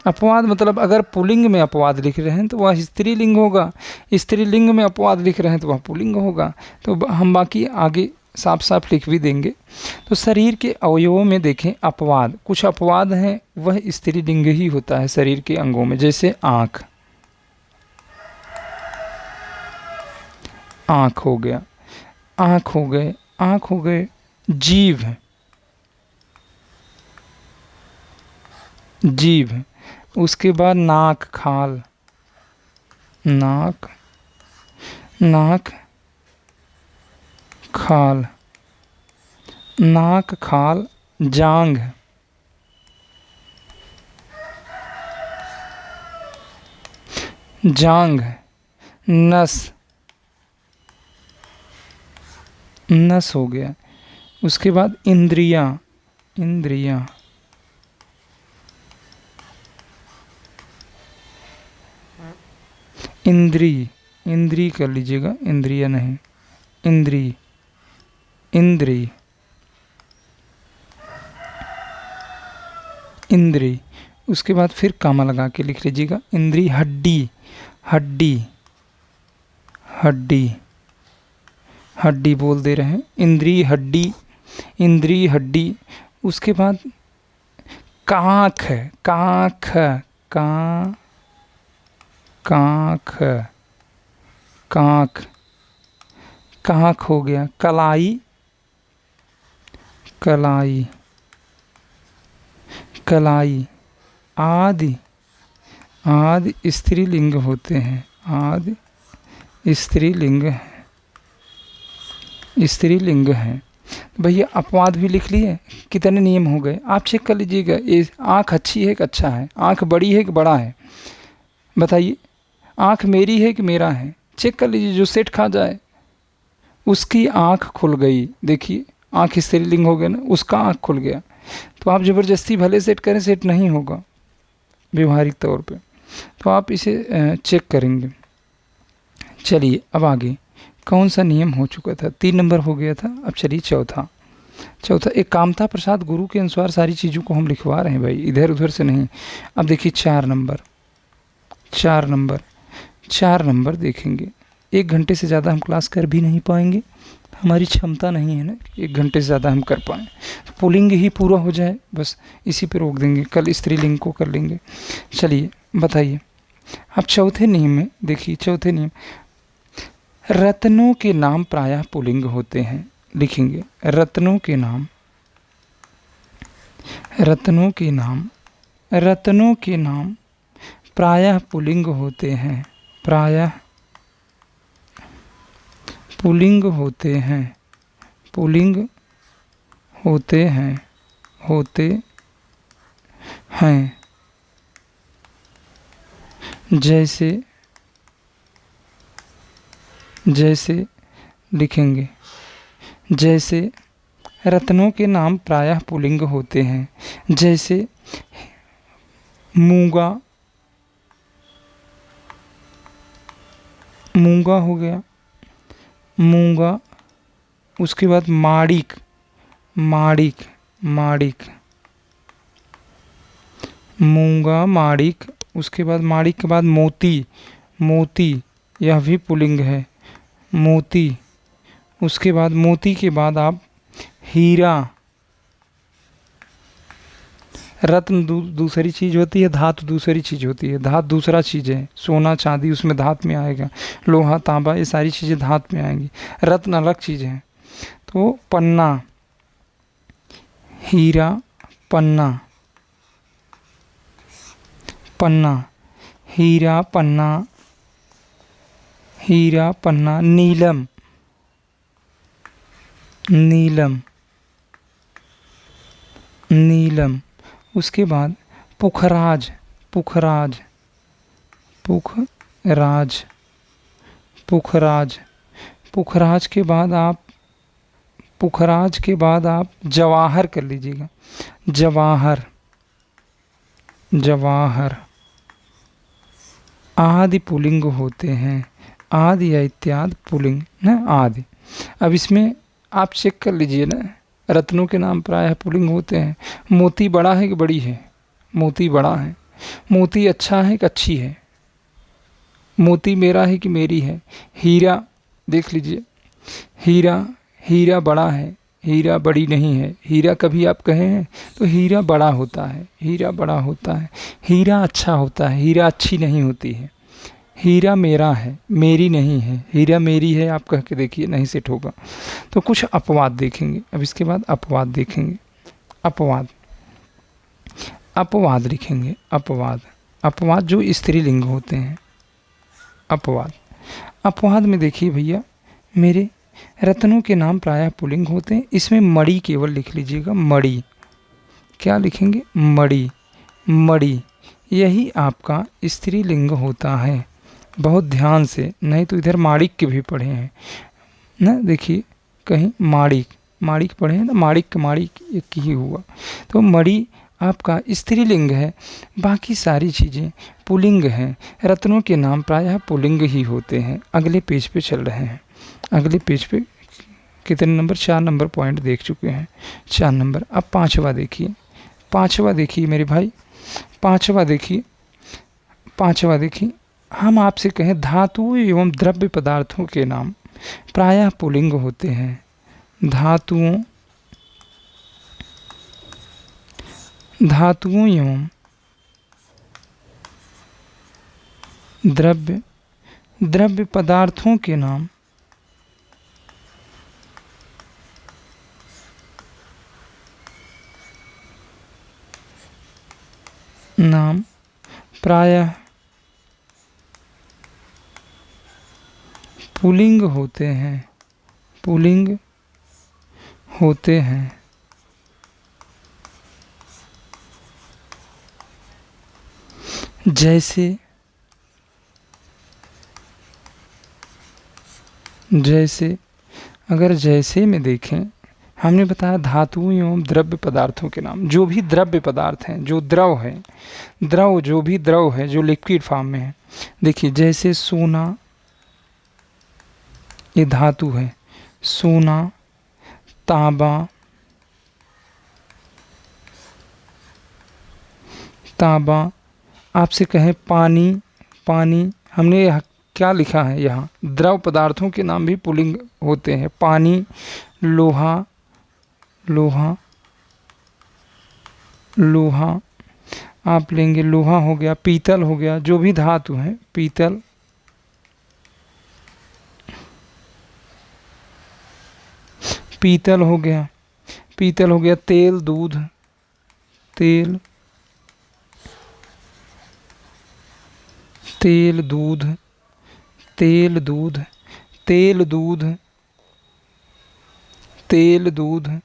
अपवाद मतलब अगर पुल्लिंग में अपवाद लिख रहे हैं तो वह स्त्रीलिंग होगा, स्त्रीलिंग में अपवाद लिख रहे हैं तो वह पुल्लिंग होगा। तो हम बाकी आगे साफ साफ लिख भी देंगे। तो शरीर के अवयवों में देखें अपवाद, कुछ अपवाद हैं वह स्त्रीलिंग ही होता है शरीर के अंगों में। जैसे आँख, आँख हो गया, आँख हो गए, आँख हो गए। जीभ, जीभ। उसके बाद नाक, खाल, नाक, नाक, खाल, नाक, खाल। जांघ, जांघ। नस, नस हो गया। उसके बाद इंद्रियां, इंद्रियां। इंद्री, इंद्री कर लीजिएगा, इंद्रिया नहीं, इंद्री, इंद्री, इंद्री। उसके बाद फिर कामा लगा के लिख लीजिएगा, इंद्री। हड्डी, हड्डी, हड्डी, हड्डी बोल दे रहे हैं। इंद्री, हड्डी, इंद्री, हड्डी। उसके बाद कांख, कांख, कांख, कांख, कांख, कांख हो गया। कलाई, कलाई, कलाई। आदि, आदि स्त्रीलिंग होते हैं, आदि स्त्रीलिंग है, स्त्रीलिंग है। भैया अपवाद भी लिख लिए, कितने नियम हो गए आप चेक कर लीजिएगा। ये आँख अच्छी है कि अच्छा है? आँख बड़ी है कि बड़ा है? बताइए, आँख मेरी है कि मेरा है? चेक कर लीजिए, जो सेट खा जाए उसकी आँख खुल गई। देखिए आँख स्त्रीलिंग हो गया ना, उसका आँख खुल गया। तो आप ज़बरदस्ती भले सेट करें, सेट नहीं होगा व्यवहारिक तौर पे। तो आप इसे चेक करेंगे। चलिए अब आगे कौन सा नियम हो चुका था? 3 नंबर हो गया था। अब चलिए चौथा, चौथा एक कामता प्रसाद गुरु के अनुसार सारी चीज़ों को हम लिखवा रहे हैं भाई, इधर उधर से नहीं। अब देखिए 4 नंबर, 4 नंबर, 4 नंबर देखेंगे। 1 घंटे से ज़्यादा हम क्लास कर भी नहीं पाएंगे, हमारी क्षमता नहीं है ना 1 घंटे से ज़्यादा हम कर पाएँ। तो पुल्लिंग ही पूरा हो जाए बस, इसी पे रोक देंगे, कल स्त्रीलिंग को कर लेंगे। चलिए बताइए, अब चौथे नियम में देखिए, चौथे नियम, रत्नों के नाम प्रायः पुल्लिंग होते हैं। लिखेंगे, रत्नों के नाम, रत्नों के नाम, रत्नों के नाम प्रायः पुल्लिंग होते हैं, प्रायः पुल्लिंग होते हैं, पुल्लिंग होते हैं, होते हैं। जैसे, जैसे लिखेंगे, जैसे रत्नों के नाम प्रायः पुल्लिंग होते हैं। जैसे मूंगा, मूंगा हो गया, मूंगा। उसके बाद माड़िक, माड़िक, माड़िक, मूंगा माड़िक। उसके बाद माड़िक के बाद मोती, मोती, यह भी पुल्लिंग है, मोती। उसके बाद मोती के बाद आप हीरा, रत्न दूसरी चीज़ होती है, धातु दूसरी चीज़ होती है। धातु दूसरा चीज़ है, सोना चांदी उसमें धातु में आएगा, लोहा तांबा ये सारी चीज़ें धातु में आएंगी, रत्न अलग चीज़ है। तो पन्ना, हीरा, पन्ना, पन्ना, हीरा, पन्ना, हीरा, पन्ना। नीलम, नीलम, नीलम। उसके बाद पुखराज, पुखराज, पुखराज, पुखराज। पुखराज के बाद आप, पुखराज के बाद आप जवाहर कर लीजिएगा, जवाहर, जवाहर। आदि पुल्लिंग होते हैं, आदि या इत्यादि पुल्लिंग ना, आदि। अब इसमें आप चेक कर लीजिए ना, रत्नों के नाम प्रायः पुल्लिंग होते हैं। मोती बड़ा है कि बड़ी है? मोती बड़ा है। मोती अच्छा है कि अच्छी है? मोती मेरा है कि मेरी है? हीरा देख लीजिए, हीरा, हीरा बड़ा है, हीरा बड़ी नहीं है। हीरा कभी आप कहे हैं तो हीरा बड़ा होता है, हीरा बड़ा होता है। हीरा अच्छा होता है, हीरा अच्छी नहीं होती है। हीरा मेरा है, मेरी नहीं है। हीरा मेरी है आप कह के देखिए, नहीं सेट होगा। तो कुछ अपवाद देखेंगे, अब इसके बाद अपवाद देखेंगे। अपवाद, अपवाद लिखेंगे, अपवाद। अपवाद जो स्त्रीलिंग होते हैं, अपवाद। अपवाद में देखिए भैया, मेरे रत्नों के नाम प्रायः पुल्लिंग होते हैं। इसमें मणि केवल लिख लीजिएगा, मणि। क्या लिखेंगे? मणि, मणि। यही आपका स्त्रीलिंग होता है। बहुत ध्यान से, नहीं तो इधर माणिक के भी पढ़े हैं ना, देखिए कहीं माणिक, माणिक पढ़े हैं ना, माणिक माणिक एक ही हुआ। तो मणि आपका स्त्रीलिंग है, बाकी सारी चीज़ें पुल्लिंग हैं। रत्नों के नाम प्रायः पुल्लिंग ही होते हैं। अगले पेज पे चल रहे हैं, अगले पेज पे कितने नंबर? 4 नंबर पॉइंट देख चुके हैं, 4 नंबर। अब पाँचवा देखिए, पाँचवा देखिए मेरे भाई, पाँचवा देखिए, पाँचवा देखिए। हम आपसे कहें धातु एवं द्रव्य पदार्थों के नाम प्रायः पुल्लिंग होते हैं। धातुओं, धातुओं एवं द्रव्य, द्रव्य पदार्थों के नाम नाम प्रायः पुल्लिंग होते हैं, पुल्लिंग होते हैं। जैसे, जैसे, अगर जैसे में देखें, हमने बताया धातुओं एवं द्रव्य पदार्थों के नाम। जो भी द्रव्य पदार्थ हैं, जो द्रव है, द्रव जो भी द्रव है, जो लिक्विड फॉर्म में है। देखिए जैसे सोना, ये धातु है, सोना, तांबा, तांबा। आपसे कहें पानी, पानी, हमने यहाँ क्या लिखा है? यहाँ द्रव पदार्थों के नाम भी पुल्लिंग होते हैं। पानी, लोहा, लोहा, लोहा आप लेंगे, लोहा हो गया, पीतल हो गया, जो भी धातु है, पीतल, पीतल हो गया, पीतल हो गया। तेल, दूध, तेल, तेल, दूध, तेल, दूध, तेल, दूध, तेल, दूध।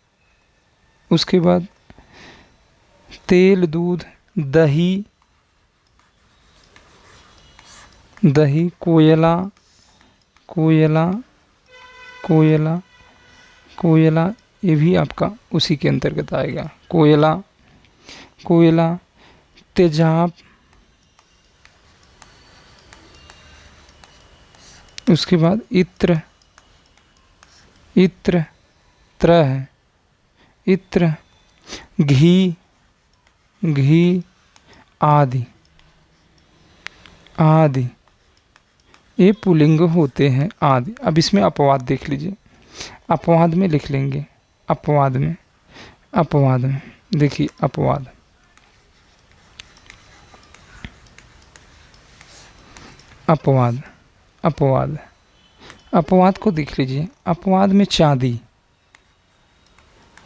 उसके बाद तेल, दूध, दही, दही, कोयला, कोयला, कोयला, कोयला, ये भी आपका उसी के अंतर्गत आएगा। कोयला, कोयला, तेजाब, उसके बाद इत्र, इत्र त्र है, इत्र, घी, घी, आदि, आदि, ये पुल्लिंग होते हैं आदि। अब इसमें अपवाद देख लीजिए, अपवाद में लिख लेंगे, अपवाद में, अपवाद में देखिए, अपवाद, अपवाद, अपवाद, अपवाद को देख लीजिए। अपवाद में चांदी,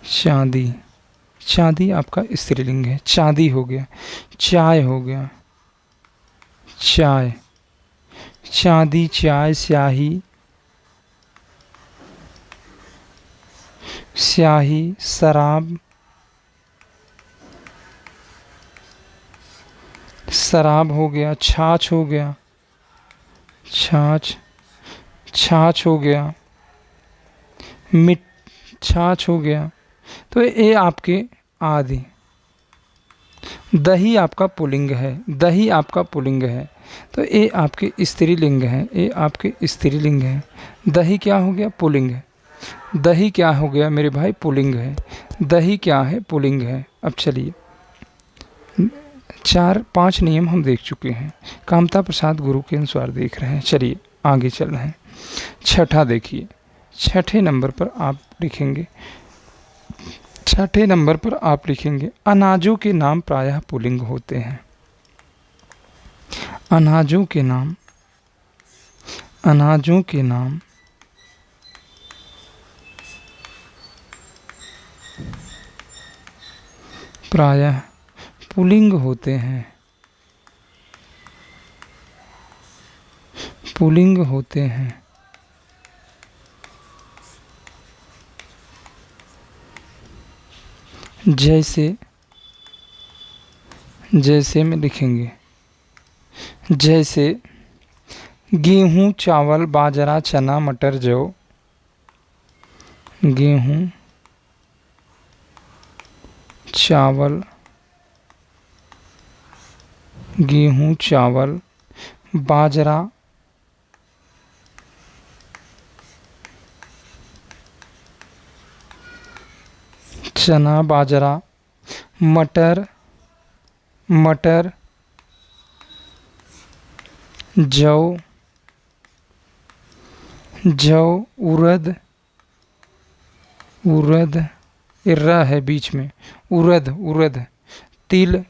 चांदी, चांदी आपका स्त्रीलिंग है, चांदी हो गया। चाय हो गया, चाय, चांदी, चाय, स्याही, स्याही, शराब, शराब हो गया। छाछ हो गया, छाछ, छाछ हो गया। छाछ हो गया। तो ये आपके आदि। दही आपका पुल्लिंग है, दही आपका पुल्लिंग है, तो ये आपके स्त्रीलिंग है, ये आपके स्त्रीलिंग है। दही क्या हो गया? पुल्लिंग है। दही क्या हो गया मेरे भाई? पुल्लिंग है। दही क्या है? पुल्लिंग है। अब चलिए, 4-5 नियम हम देख चुके हैं, कामता प्रसाद गुरु के अनुसार देख रहे हैं। चलिए आगे चल रहे हैं। छठा देखिए, छठे नंबर पर आप लिखेंगे, छठे नंबर पर आप लिखेंगे अनाजों के नाम प्रायः पुल्लिंग होते हैं। अनाजों के नाम, अनाजों के नाम प्रायः पुल्लिंग होते हैं, पुल्लिंग होते हैं। जैसे, जैसे में लिखेंगे, जैसे गेहूँ, चावल, बाजरा, चना, मटर, जौ। गेहूँ, चावल, गेहूँ, चावल, बाजरा, चना, बाजरा, मटर, मटर, जौ, जौ, उड़द, उड़द, इर्रा है बीच में, उड़द, उड़द, तिल,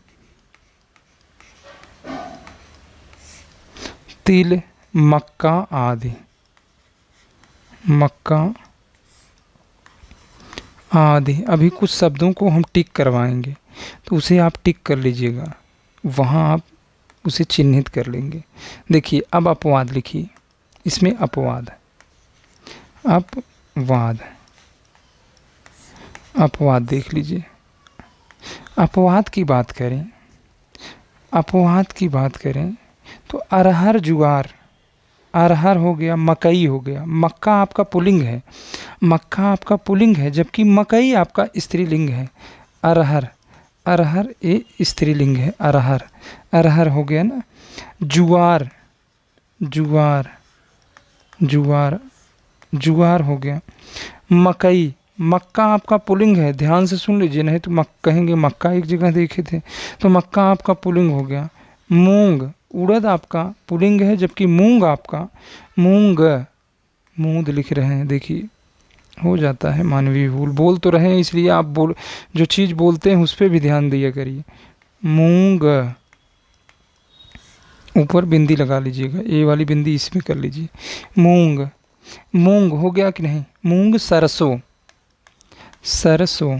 तिल, मक्का आदि, मक्का आदि। अभी कुछ शब्दों को हम टिक करवाएंगे, तो उसे आप टिक कर लीजिएगा, वहाँ आप उसे चिन्हित कर लेंगे। देखिए अब अपवाद लिखिए, इसमें अपवाद, अपवाद, अपवाद देख लीजिए। अपवाद की बात करें, अपवाद की बात करें तो अरहर, जुआर, अरहर हो गया, मकई हो गया। मक्का आपका पुल्लिंग है, मक्का आपका पुल्लिंग है, जबकि मकई आपका स्त्रीलिंग है। अरहर, अरहर ये स्त्रीलिंग है, अरहर, अरहर हो गया ना। जुआर, जुआर, जुआर, जुआर हो गया। मकई, मक्का आपका पुल्लिंग है, ध्यान से सुन लीजिए, नहीं तो कहेंगे मक्का एक जगह देखे थे, तो मक्का आपका पुल्लिंग हो गया। मूंग, उड़द आपका पुल्लिंग है, जबकि मूंग आपका, मूंग, मूंद लिख रहे हैं, देखिए हो जाता है मानवीय भूल, बोल तो रहे हैं इसलिए आप बोल, जो चीज़ बोलते हैं उस पर भी ध्यान दिया करिए। मूंग, ऊपर बिंदी लगा लीजिएगा, ये वाली बिंदी इसमें कर लीजिए। मूंग, मूंग हो गया कि नहीं? मूंग, सरसों, सरसों,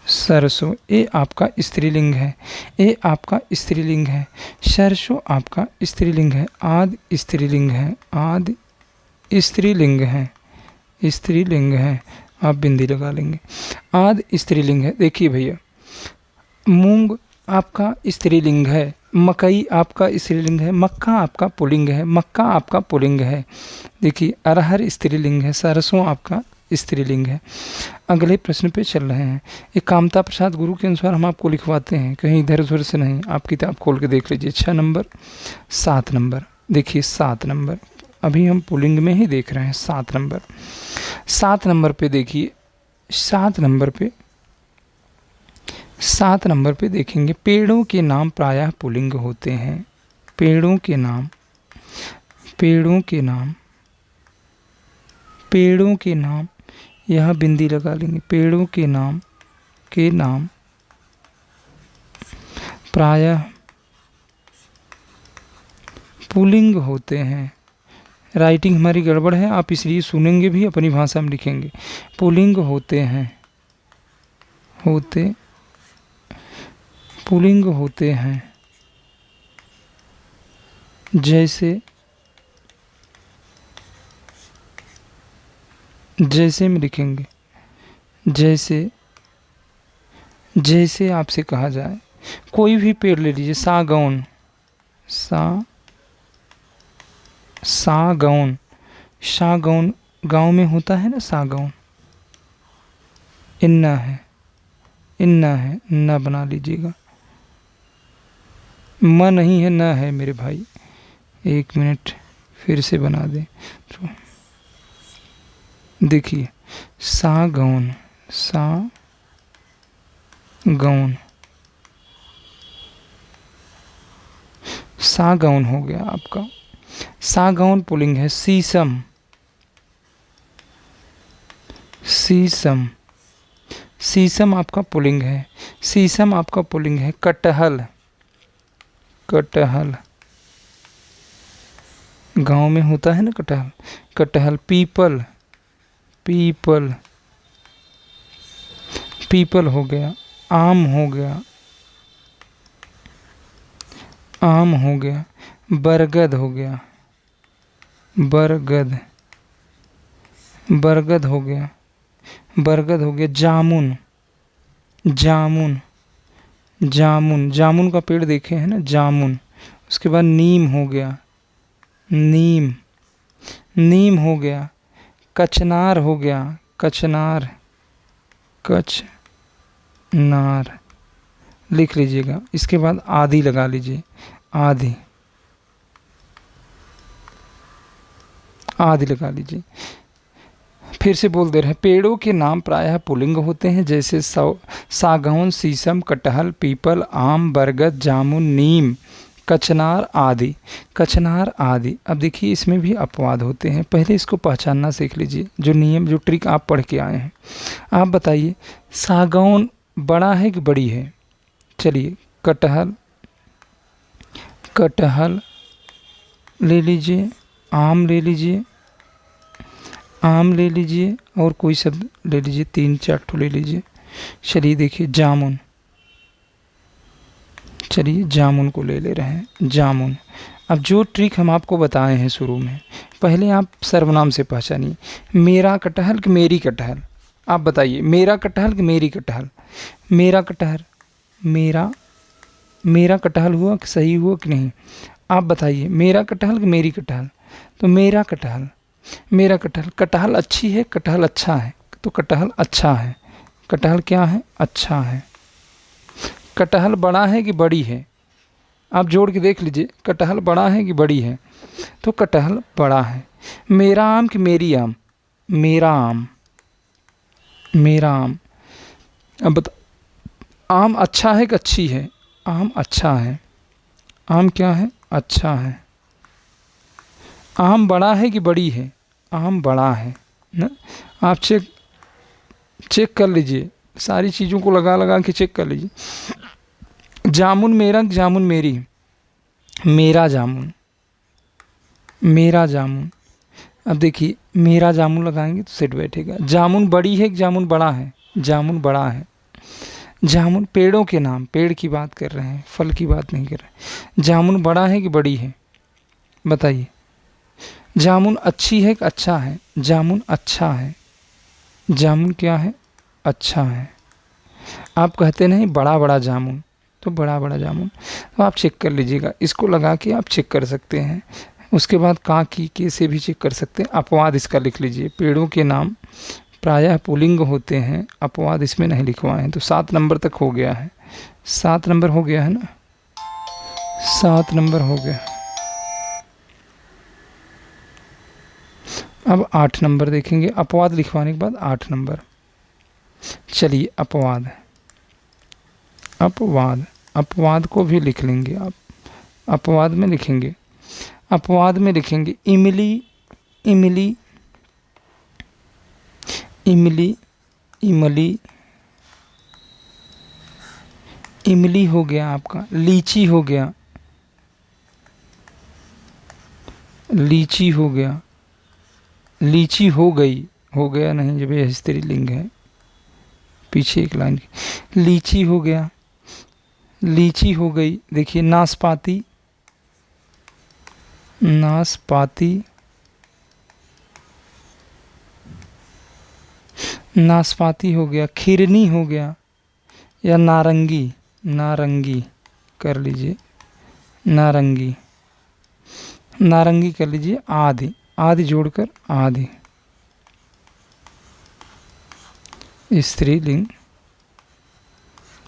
सरसों ये आपका स्त्रीलिंग है, ये आपका स्त्रीलिंग है। सरसों आपका स्त्रीलिंग है, आद स्त्रीलिंग है, आद स्त्रीलिंग है, स्त्रीलिंग है, आप बिंदी लगा लेंगे। आद स्त्रीलिंग है। देखिए भैया, मूंग आपका स्त्रीलिंग है, मकई आपका स्त्रीलिंग है, मक्का आपका पुल्लिंग है, मक्का आपका पुल्लिंग है। देखिए अरहर स्त्रीलिंग है, सरसों आपका स्त्रीलिंग है। अगले प्रश्न पे चल रहे हैं। ये कामता प्रसाद गुरु के अनुसार हम आपको लिखवाते हैं, कहीं इधर उधर से नहीं। आप किताब खोल के देख लीजिए। 6 नंबर, 7 नंबर, देखिए 7 नंबर, अभी हम पुल्लिंग में ही देख रहे हैं। 7 नंबर, 7 नंबर पे देखिए, 7 नंबर पे, 7 नंबर पे देखेंगे पेड़ों के नाम प्रायः पुल्लिंग होते हैं। पेड़ों के नाम, पेड़ों के नाम, पेड़ों के नाम, यहाँ बिंदी लगा लेंगे। पेड़ों के नाम, के नाम प्रायः पुल्लिंग होते हैं। राइटिंग हमारी गड़बड़ है, आप इसलिए सुनेंगे भी, अपनी भाषा में लिखेंगे। पुल्लिंग होते हैं, होते, पुल्लिंग होते हैं। जैसे, जैसे में लिखेंगे, जैसे, जैसे आपसे कहा जाए कोई भी पेड़ ले लीजिए, सागौन, सागौन, सागौन गांव में होता है ना, सागौन। इन्ना है, इन्ना है, ना बना लीजिएगा, म नहीं है, ना है मेरे भाई। 1 मिनट फिर से बना दें तो देखिए, सागौन, सागौन, सागौन हो गया आपका। सागौन पुल्लिंग है। शीशम, शीशम, शीशम आपका पुल्लिंग है। शीशम आपका पुल्लिंग है। कटहल, कटहल गांव में होता है ना कटहल, कटहल। पीपल, पीपल, पीपल हो गया। आम हो गया, आम हो गया। बरगद हो गया, बरगद, बरगद हो गया, बरगद हो गया। जामुन, जामुन, जामुन, जामुन का पेड़ देखे हैं ना, जामुन। उसके बाद नीम हो गया, नीम, नीम हो गया। कचनार हो गया, कचनार, कचनार लिख लीजिएगा। इसके बाद आदि लगा लीजिए, आदि, आदि लगा लीजिए। फिर से बोल दे रहे हैं, पेड़ों के नाम प्रायः पुल्लिंग होते हैं, जैसे सागौन, शीशम, कटहल, पीपल, आम, बरगद, जामुन, नीम, कचनार आदि, कचनार आदि। अब देखिए इसमें भी अपवाद होते हैं, पहले इसको पहचानना सीख लीजिए, जो नियम, जो ट्रिक आप पढ़ के आए हैं। आप बताइए सागौन बड़ा है कि बड़ी है? चलिए, कटहल, कटहल ले लीजिए, आम ले लीजिए, आम ले लीजिए, और कोई शब्द ले लीजिए, 3-4 ठो ले लीजिए। चलिए देखिए जामुन, चलिए जामुन को ले रहे हैं, जामुन। अब जो ट्रिक हम आपको बताए हैं शुरू में, पहले आप सर्वनाम से पहचानिए। मेरा कटहल कि मेरी कटहल? आप बताइए, मेरा कटहल कि मेरी कटहल? मेरा कटहल, मेरा, मेरा कटहल हुआ कि सही हुआ कि नहीं? आप बताइए, मेरा कटहल कि मेरी कटहल? तो मेरा कटहल, मेरा कटहल। कटहल अच्छी है, कटहल अच्छा है, तो कटहल अच्छा है। कटहल क्या है? अच्छा है। कटहल बड़ा है कि बड़ी है? आप जोड़ के देख लीजिए, कटहल बड़ा है कि बड़ी है? तो कटहल बड़ा है। मेरा आम कि मेरी आम? मेरा आम, मेरा आम। अब बता, आम अच्छा है कि अच्छी है? आम अच्छा है। आम क्या है? अच्छा है। आम बड़ा है कि बड़ी है? आम बड़ा है ना। आप चेक कर लीजिए, सारी चीज़ों को लगा लगा के चेक कर लीजिए। जामुन मेरा, जामुन मेरी? मेरा जामुन, मेरा जामुन। अब देखिए, मेरा जामुन लगाएंगे तो सेट बैठेगा। जामुन बड़ी है कि जामुन बड़ा है? जामुन बड़ा है। जामुन, पेड़ों के नाम, पेड़ की बात कर रहे हैं, फल की बात नहीं कर रहे। जामुन बड़ा है कि बड़ी है? बताइए। जामुन अच्छी है कि अच्छा है? जामुन अच्छा है। जामुन क्या है? अच्छा है। आप कहते नहीं बड़ा बड़ा जामुन, तो बड़ा बड़ा जामुन। तो आप चेक कर लीजिएगा, इसको लगा के आप चेक कर सकते हैं। उसके बाद का की के से भी चेक कर सकते हैं। अपवाद इसका लिख लीजिए, पेड़ों के नाम प्रायः पुल्लिंग होते हैं, अपवाद इसमें नहीं लिखवाए हैं। तो 7 नंबर तक हो गया है। 7 नंबर हो गया है ना, 7 नंबर हो गया। अब 8 नंबर देखेंगे, अपवाद लिखवाने के बाद 8 नंबर। चलिए अपवाद, अपवाद, अपवाद को भी लिख लेंगे आप। अपवाद में लिखेंगे, अपवाद में लिखेंगे इमली, इमली, इमली, इमली, इमली हो गया आपका। लीची हो गया, लीची हो गया, लीची हो गई, हो गया नहीं जब ये स्त्रीलिंग है, पीछे एक लाइन की। लीची हो गया, लीची हो गई। देखिए नाशपाती, नाशपाती, नाशपाती हो गया। खिरनी हो गया या नारंगी, नारंगी कर लीजिए, नारंगी, नारंगी कर लीजिए। आदि, आदि जोड़कर आदि, स्त्रीलिंग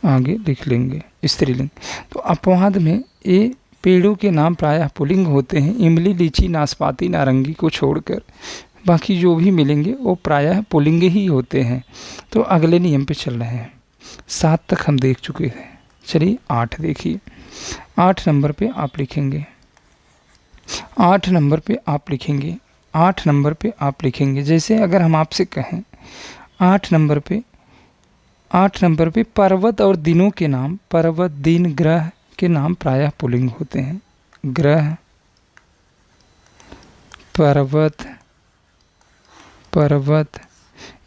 आगे लिख लेंगे, स्त्रीलिंग। तो अपवाद में ये पेड़ों के नाम प्रायः पुल्लिंग होते हैं। इमली, लीची, नाशपाती, नारंगी को छोड़कर बाकी जो भी मिलेंगे वो प्रायः पुल्लिंग ही होते हैं। तो अगले नियम पे चल रहे हैं। 7 तक हम देख चुके थे, चलिए 8 देखिए। 8 नंबर पे आप लिखेंगे, 8 नंबर पे आप लिखेंगे, 8 नंबर पे आप लिखेंगे। जैसे अगर हम आपसे कहें 8 नंबर पे, 8 नंबर पे पर्वत और दिनों के नाम, पर्वत, दिन, ग्रह के नाम प्रायः पुल्लिंग होते हैं। ग्रह, पर्वत, पर्वत,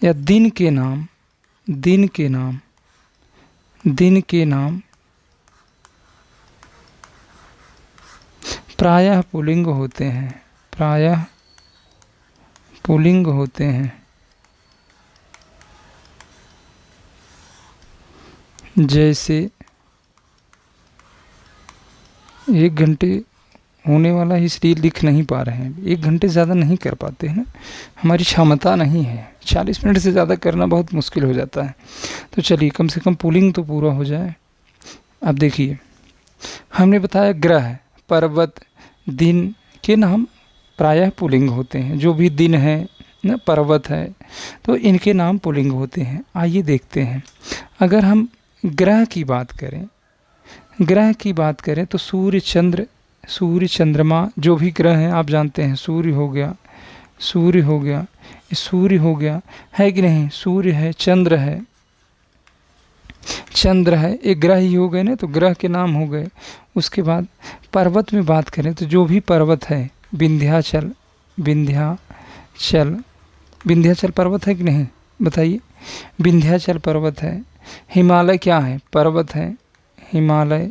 या दिन के नाम, दिन के नाम, दिन के नाम प्रायः पुल्लिंग होते हैं, प्रायः पुल्लिंग होते हैं। जैसे 1 घंटे होने वाला है इसलिए लिख नहीं पा रहे हैं, 1 घंटे ज़्यादा नहीं कर पाते हैं ना, हमारी क्षमता नहीं है। 40 मिनट से ज़्यादा करना बहुत मुश्किल हो जाता है। तो चलिए कम से कम पुल्लिंग तो पूरा हो जाए। अब देखिए हमने बताया ग्रह, पर्वत, दिन के नाम प्रायः पुल्लिंग होते हैं। जो भी दिन है ना, पर्वत है, तो इनके नाम पुल्लिंग होते हैं। आइए देखते हैं, अगर हम ग्रह की बात करें, ग्रह की बात करें तो सूर्य, चंद्र, सूर्य, चंद्रमा, जो भी ग्रह हैं आप जानते हैं। सूर्य हो गया, सूर्य हो गया, सूर्य हो गया, है कि नहीं? सूर्य है, चंद्र है, चंद्र है, एक ग्रह ही हो गए ना, तो ग्रह के नाम हो गए। उसके बाद पर्वत में बात करें तो जो भी पर्वत है, विंध्याचल, विंध्याचल, विंध्याचल पर्वत है कि नहीं बताइए? विंध्याचल पर्वत है। हिमालय क्या है? पर्वत है। हिमालय,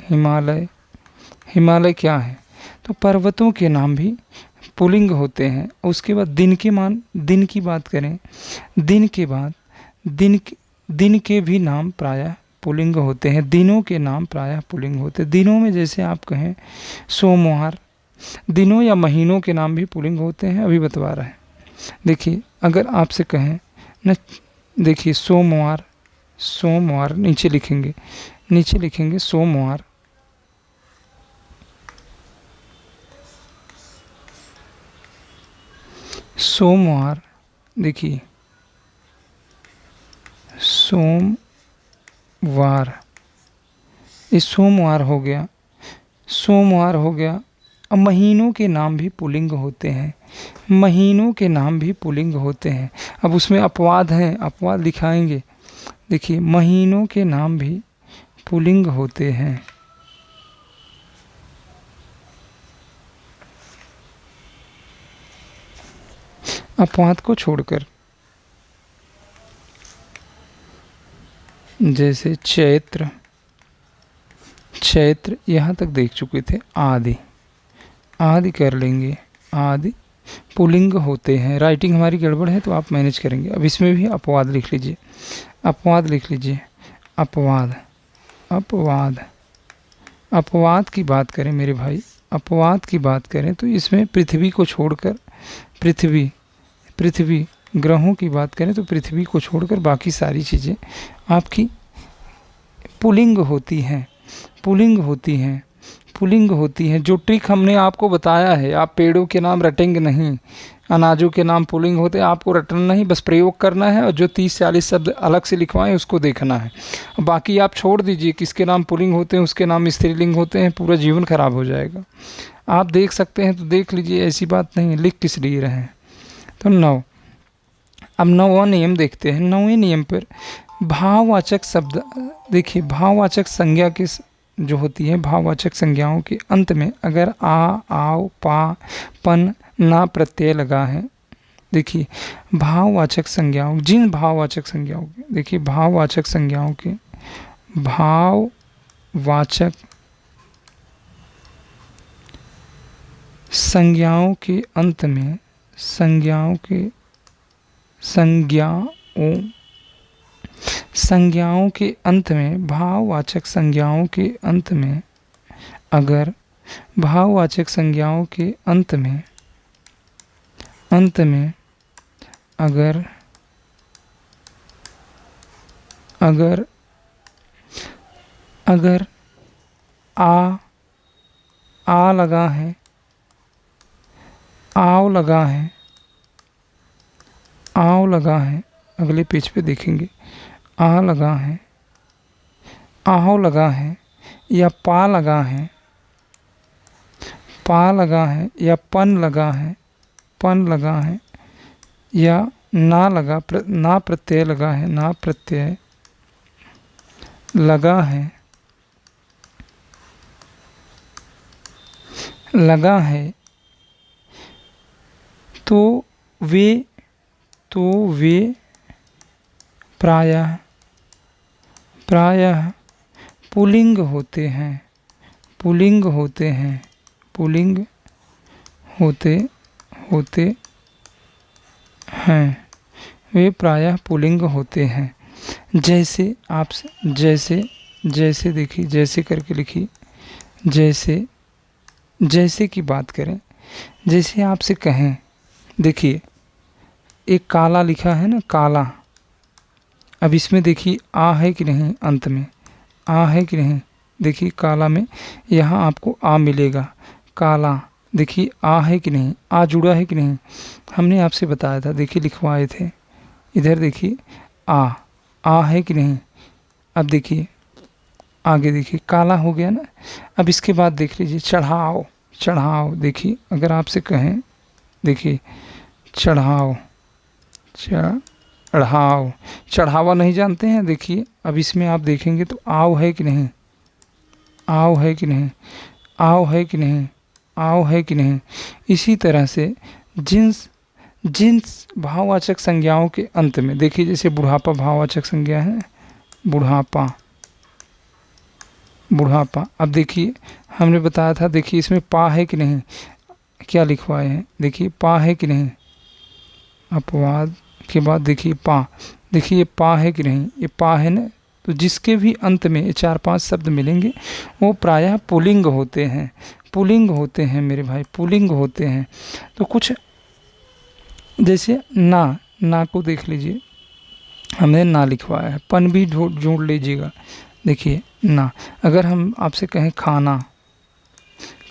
हिमालय, हिमालय क्या है? तो पर्वतों के नाम भी पुल्लिंग होते हैं। उसके बाद दिन के मान, दिन की बात करें, दिन के बाद दिन के भी नाम प्रायः पुल्लिंग होते हैं। दिनों के नाम प्रायः पुल्लिंग होते हैं। दिनों में जैसे आप कहें सोमवार, दिनों या महीनों के नाम भी पुल्लिंग होते हैं, अभी बतवा रहे हैं। देखिए अगर आपसे कहें न, देखिए सोमवार, सोमवार नीचे लिखेंगे, नीचे लिखेंगे सोमवार, सोमवार, देखिए सोमवार, ये सोमवार हो गया, सोमवार हो गया। अब महीनों के नाम भी पुल्लिंग होते हैं, महीनों के नाम भी पुल्लिंग होते हैं। अब उसमें अपवाद हैं, अपवाद दिखाएंगे। देखिए महीनों के नाम भी पुल्लिंग होते हैं। अपवाद को छोड़कर, जैसे चैत्र, चैत्र यहाँ तक देख चुके थे। आदि, आदि कर लेंगे, आदि पुल्लिंग होते हैं। राइटिंग हमारी गड़बड़ है तो आप मैनेज करेंगे। अब इसमें भी अपवाद लिख लीजिए, अपवाद लिख लीजिए, अपवाद, अपवाद, अपवाद की बात करें मेरे भाई, अपवाद की बात करें तो इसमें पृथ्वी को छोड़कर, पृथ्वी, पृथ्वी, ग्रहों की बात करें तो पृथ्वी को छोड़कर बाकी सारी चीज़ें आपकी पुल्लिंग होती हैं, पुल्लिंग होती हैं। पुल्लिंग होती हैं। जो ट्रिक हमने आपको बताया है, आप पेड़ों के नाम रटेंगे नहीं, अनाजों के नाम पुल्लिंग होते हैं, आपको रटना नहीं, बस प्रयोग करना है और जो 30-40 शब्द अलग से लिखवाएं उसको देखना है। बाकी आप छोड़ दीजिए, किसके नाम पुल्लिंग होते हैं उसके नाम स्त्रीलिंग होते हैं, पूरा जीवन खराब हो जाएगा। आप देख सकते हैं तो देख लीजिए, ऐसी बात नहीं है, लिख किस लिए रहे हैं। तो 9, अब 9वां नियम देखते हैं। 9वें नियम पर भाववाचक शब्द, देखिए भाववाचक संज्ञा के जो होती है, भाववाचक संज्ञाओं के अंत में अगर आ, आओ, पा, पन, ना प्रत्यय लगा है, देखिए भाववाचक संज्ञाओं, जिन भाववाचक संज्ञाओं के, देखिए भाववाचक संज्ञाओं के, भाववाचक संज्ञाओं के अंत में, संज्ञाओं के अंत में, भाववाचक संज्ञाओं के अंत में अगर भाववाचक संज्ञाओं के अंत में अगर आ लगा है, आओ लगा है, अगले पेज पे देखेंगे, आ लगा है, आओ लगा है, या पा लगा है, या पन लगा है, या ना प्रत्यय लगा है, लगा है, तो वे प्रायः पुल्लिंग होते हैं, वे प्रायः पुल्लिंग होते हैं। जैसे जैसे देखिए, जैसे करके लिखिए, जैसे की बात करें, जैसे आपसे कहें, देखिए एक काला लिखा है ना, काला, अब इसमें देखिए आ है कि नहीं, अंत में आ है कि नहीं, देखिए काला में यहाँ आपको आ मिलेगा, काला, देखिए आ है कि नहीं, आ जुड़ा है कि नहीं, हमने आपसे बताया था, देखिए लिखवाए थे, इधर देखिए आ है कि नहीं। अब देखिए आगे, देखिए काला हो गया ना। अब इसके बाद देख लीजिए, चढ़ाओ, देखिए अगर आपसे कहें, देखिए चढ़ावा नहीं जानते हैं, देखिए अब इसमें आप देखेंगे तो आओ है कि नहीं, इसी तरह से जिन भाववाचक संज्ञाओं के अंत में, देखिए जैसे बुढ़ापा भाववाचक संज्ञा है, बुढ़ापा, अब देखिए हमने बताया था, देखिए इसमें पा है कि नहीं, क्या लिखवाए हैं, देखिए पा है कि नहीं, अपवाद के बाद देखिए पा, देखिए ये पा है कि नहीं, ये पा है ना। तो जिसके भी अंत में 4-5 शब्द मिलेंगे वो प्रायः पुल्लिंग होते हैं, मेरे भाई, पुल्लिंग होते हैं। तो कुछ जैसे ना को देख लीजिए, हमने ना लिखवाया है, पन भी जोड़ लीजिएगा, देखिए ना। अगर हम आपसे कहें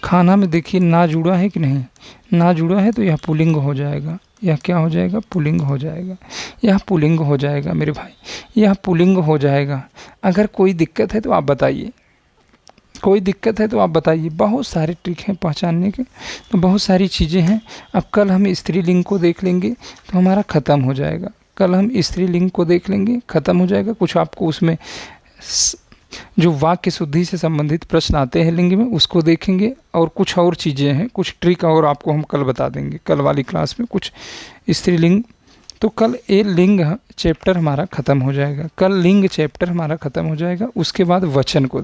खाना में देखिए ना जुड़ा है कि नहीं, ना जुड़ा है तो यह पुल्लिंग हो जाएगा, यह क्या हो जाएगा, पुल्लिंग हो जाएगा, यह पुल्लिंग हो जाएगा मेरे भाई, यह पुल्लिंग हो जाएगा। अगर कोई दिक्कत है तो आप बताइए, बहुत सारे ट्रिक हैं पहचानने के, तो बहुत सारी चीज़ें हैं। अब कल हम स्त्रीलिंग को देख लेंगे तो हमारा ख़त्म हो जाएगा, ख़त्म हो जाएगा। कुछ आपको उसमें जो वाक्य शुद्धि से संबंधित प्रश्न आते हैं लिंग में, उसको देखेंगे, और कुछ और चीज़ें हैं, कुछ ट्रिक और आपको हम कल बता देंगे, कल वाली क्लास में कुछ स्त्रीलिंग। तो कल ये लिंग चैप्टर हमारा ख़त्म हो जाएगा, उसके बाद वचन को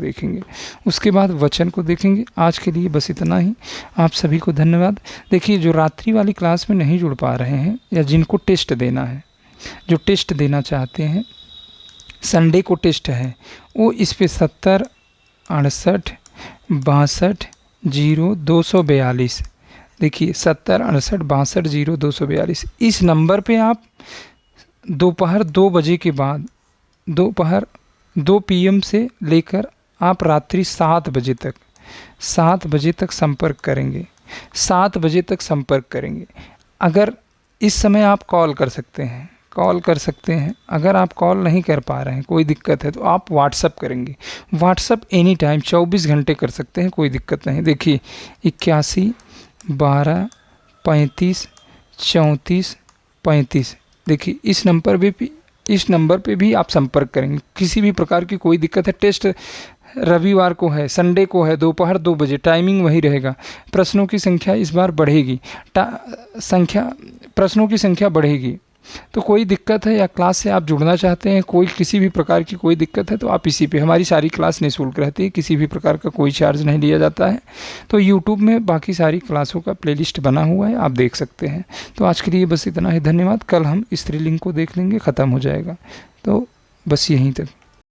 देखेंगे, आज के लिए बस इतना ही। आप सभी को धन्यवाद। देखिए जो रात्रि वाली क्लास में नहीं जुड़ पा रहे हैं, या जिनको टेस्ट देना है, जो टेस्ट देना चाहते हैं, संडे को टेस्ट है, वो इस पे 70 68 62 0 242, देखिए 70 68 62 0 242, इस नंबर पे आप दोपहर 2 बजे के बाद, दोपहर 2 PM से लेकर आप रात्रि 7 बजे तक 7 बजे तक संपर्क करेंगे। 7 बजे तक संपर्क करेंगे। अगर इस समय आप कॉल कर सकते हैं, कॉल कर सकते हैं। अगर आप कॉल नहीं कर पा रहे हैं, कोई दिक्कत है, तो आप व्हाट्सअप करेंगे। व्हाट्सअप एनी टाइम 24 घंटे कर सकते हैं, कोई दिक्कत नहीं। देखिए 81 12 35 34 35, देखिए इस नंबर पे भी आप संपर्क करेंगे। किसी भी प्रकार की कोई दिक्कत है, टेस्ट रविवार को है, संडे को है, दोपहर 2 बजे, टाइमिंग वही रहेगा। प्रश्नों की संख्या इस बार बढ़ेगी, प्रश्नों की संख्या बढ़ेगी। तो कोई दिक्कत है या क्लास से आप जुड़ना चाहते हैं, कोई किसी भी प्रकार की कोई दिक्कत है, तो आप इसी पे, हमारी सारी क्लास निःशुल्क रहती है, किसी भी प्रकार का कोई चार्ज नहीं लिया जाता है। तो यूट्यूब में बाकी सारी क्लासों का प्लेलिस्ट बना हुआ है, आप देख सकते हैं। तो आज के लिए बस इतना ही, धन्यवाद। कल हम स्त्रीलिंग को देख लेंगे, ख़त्म हो जाएगा। तो बस यहीं तक।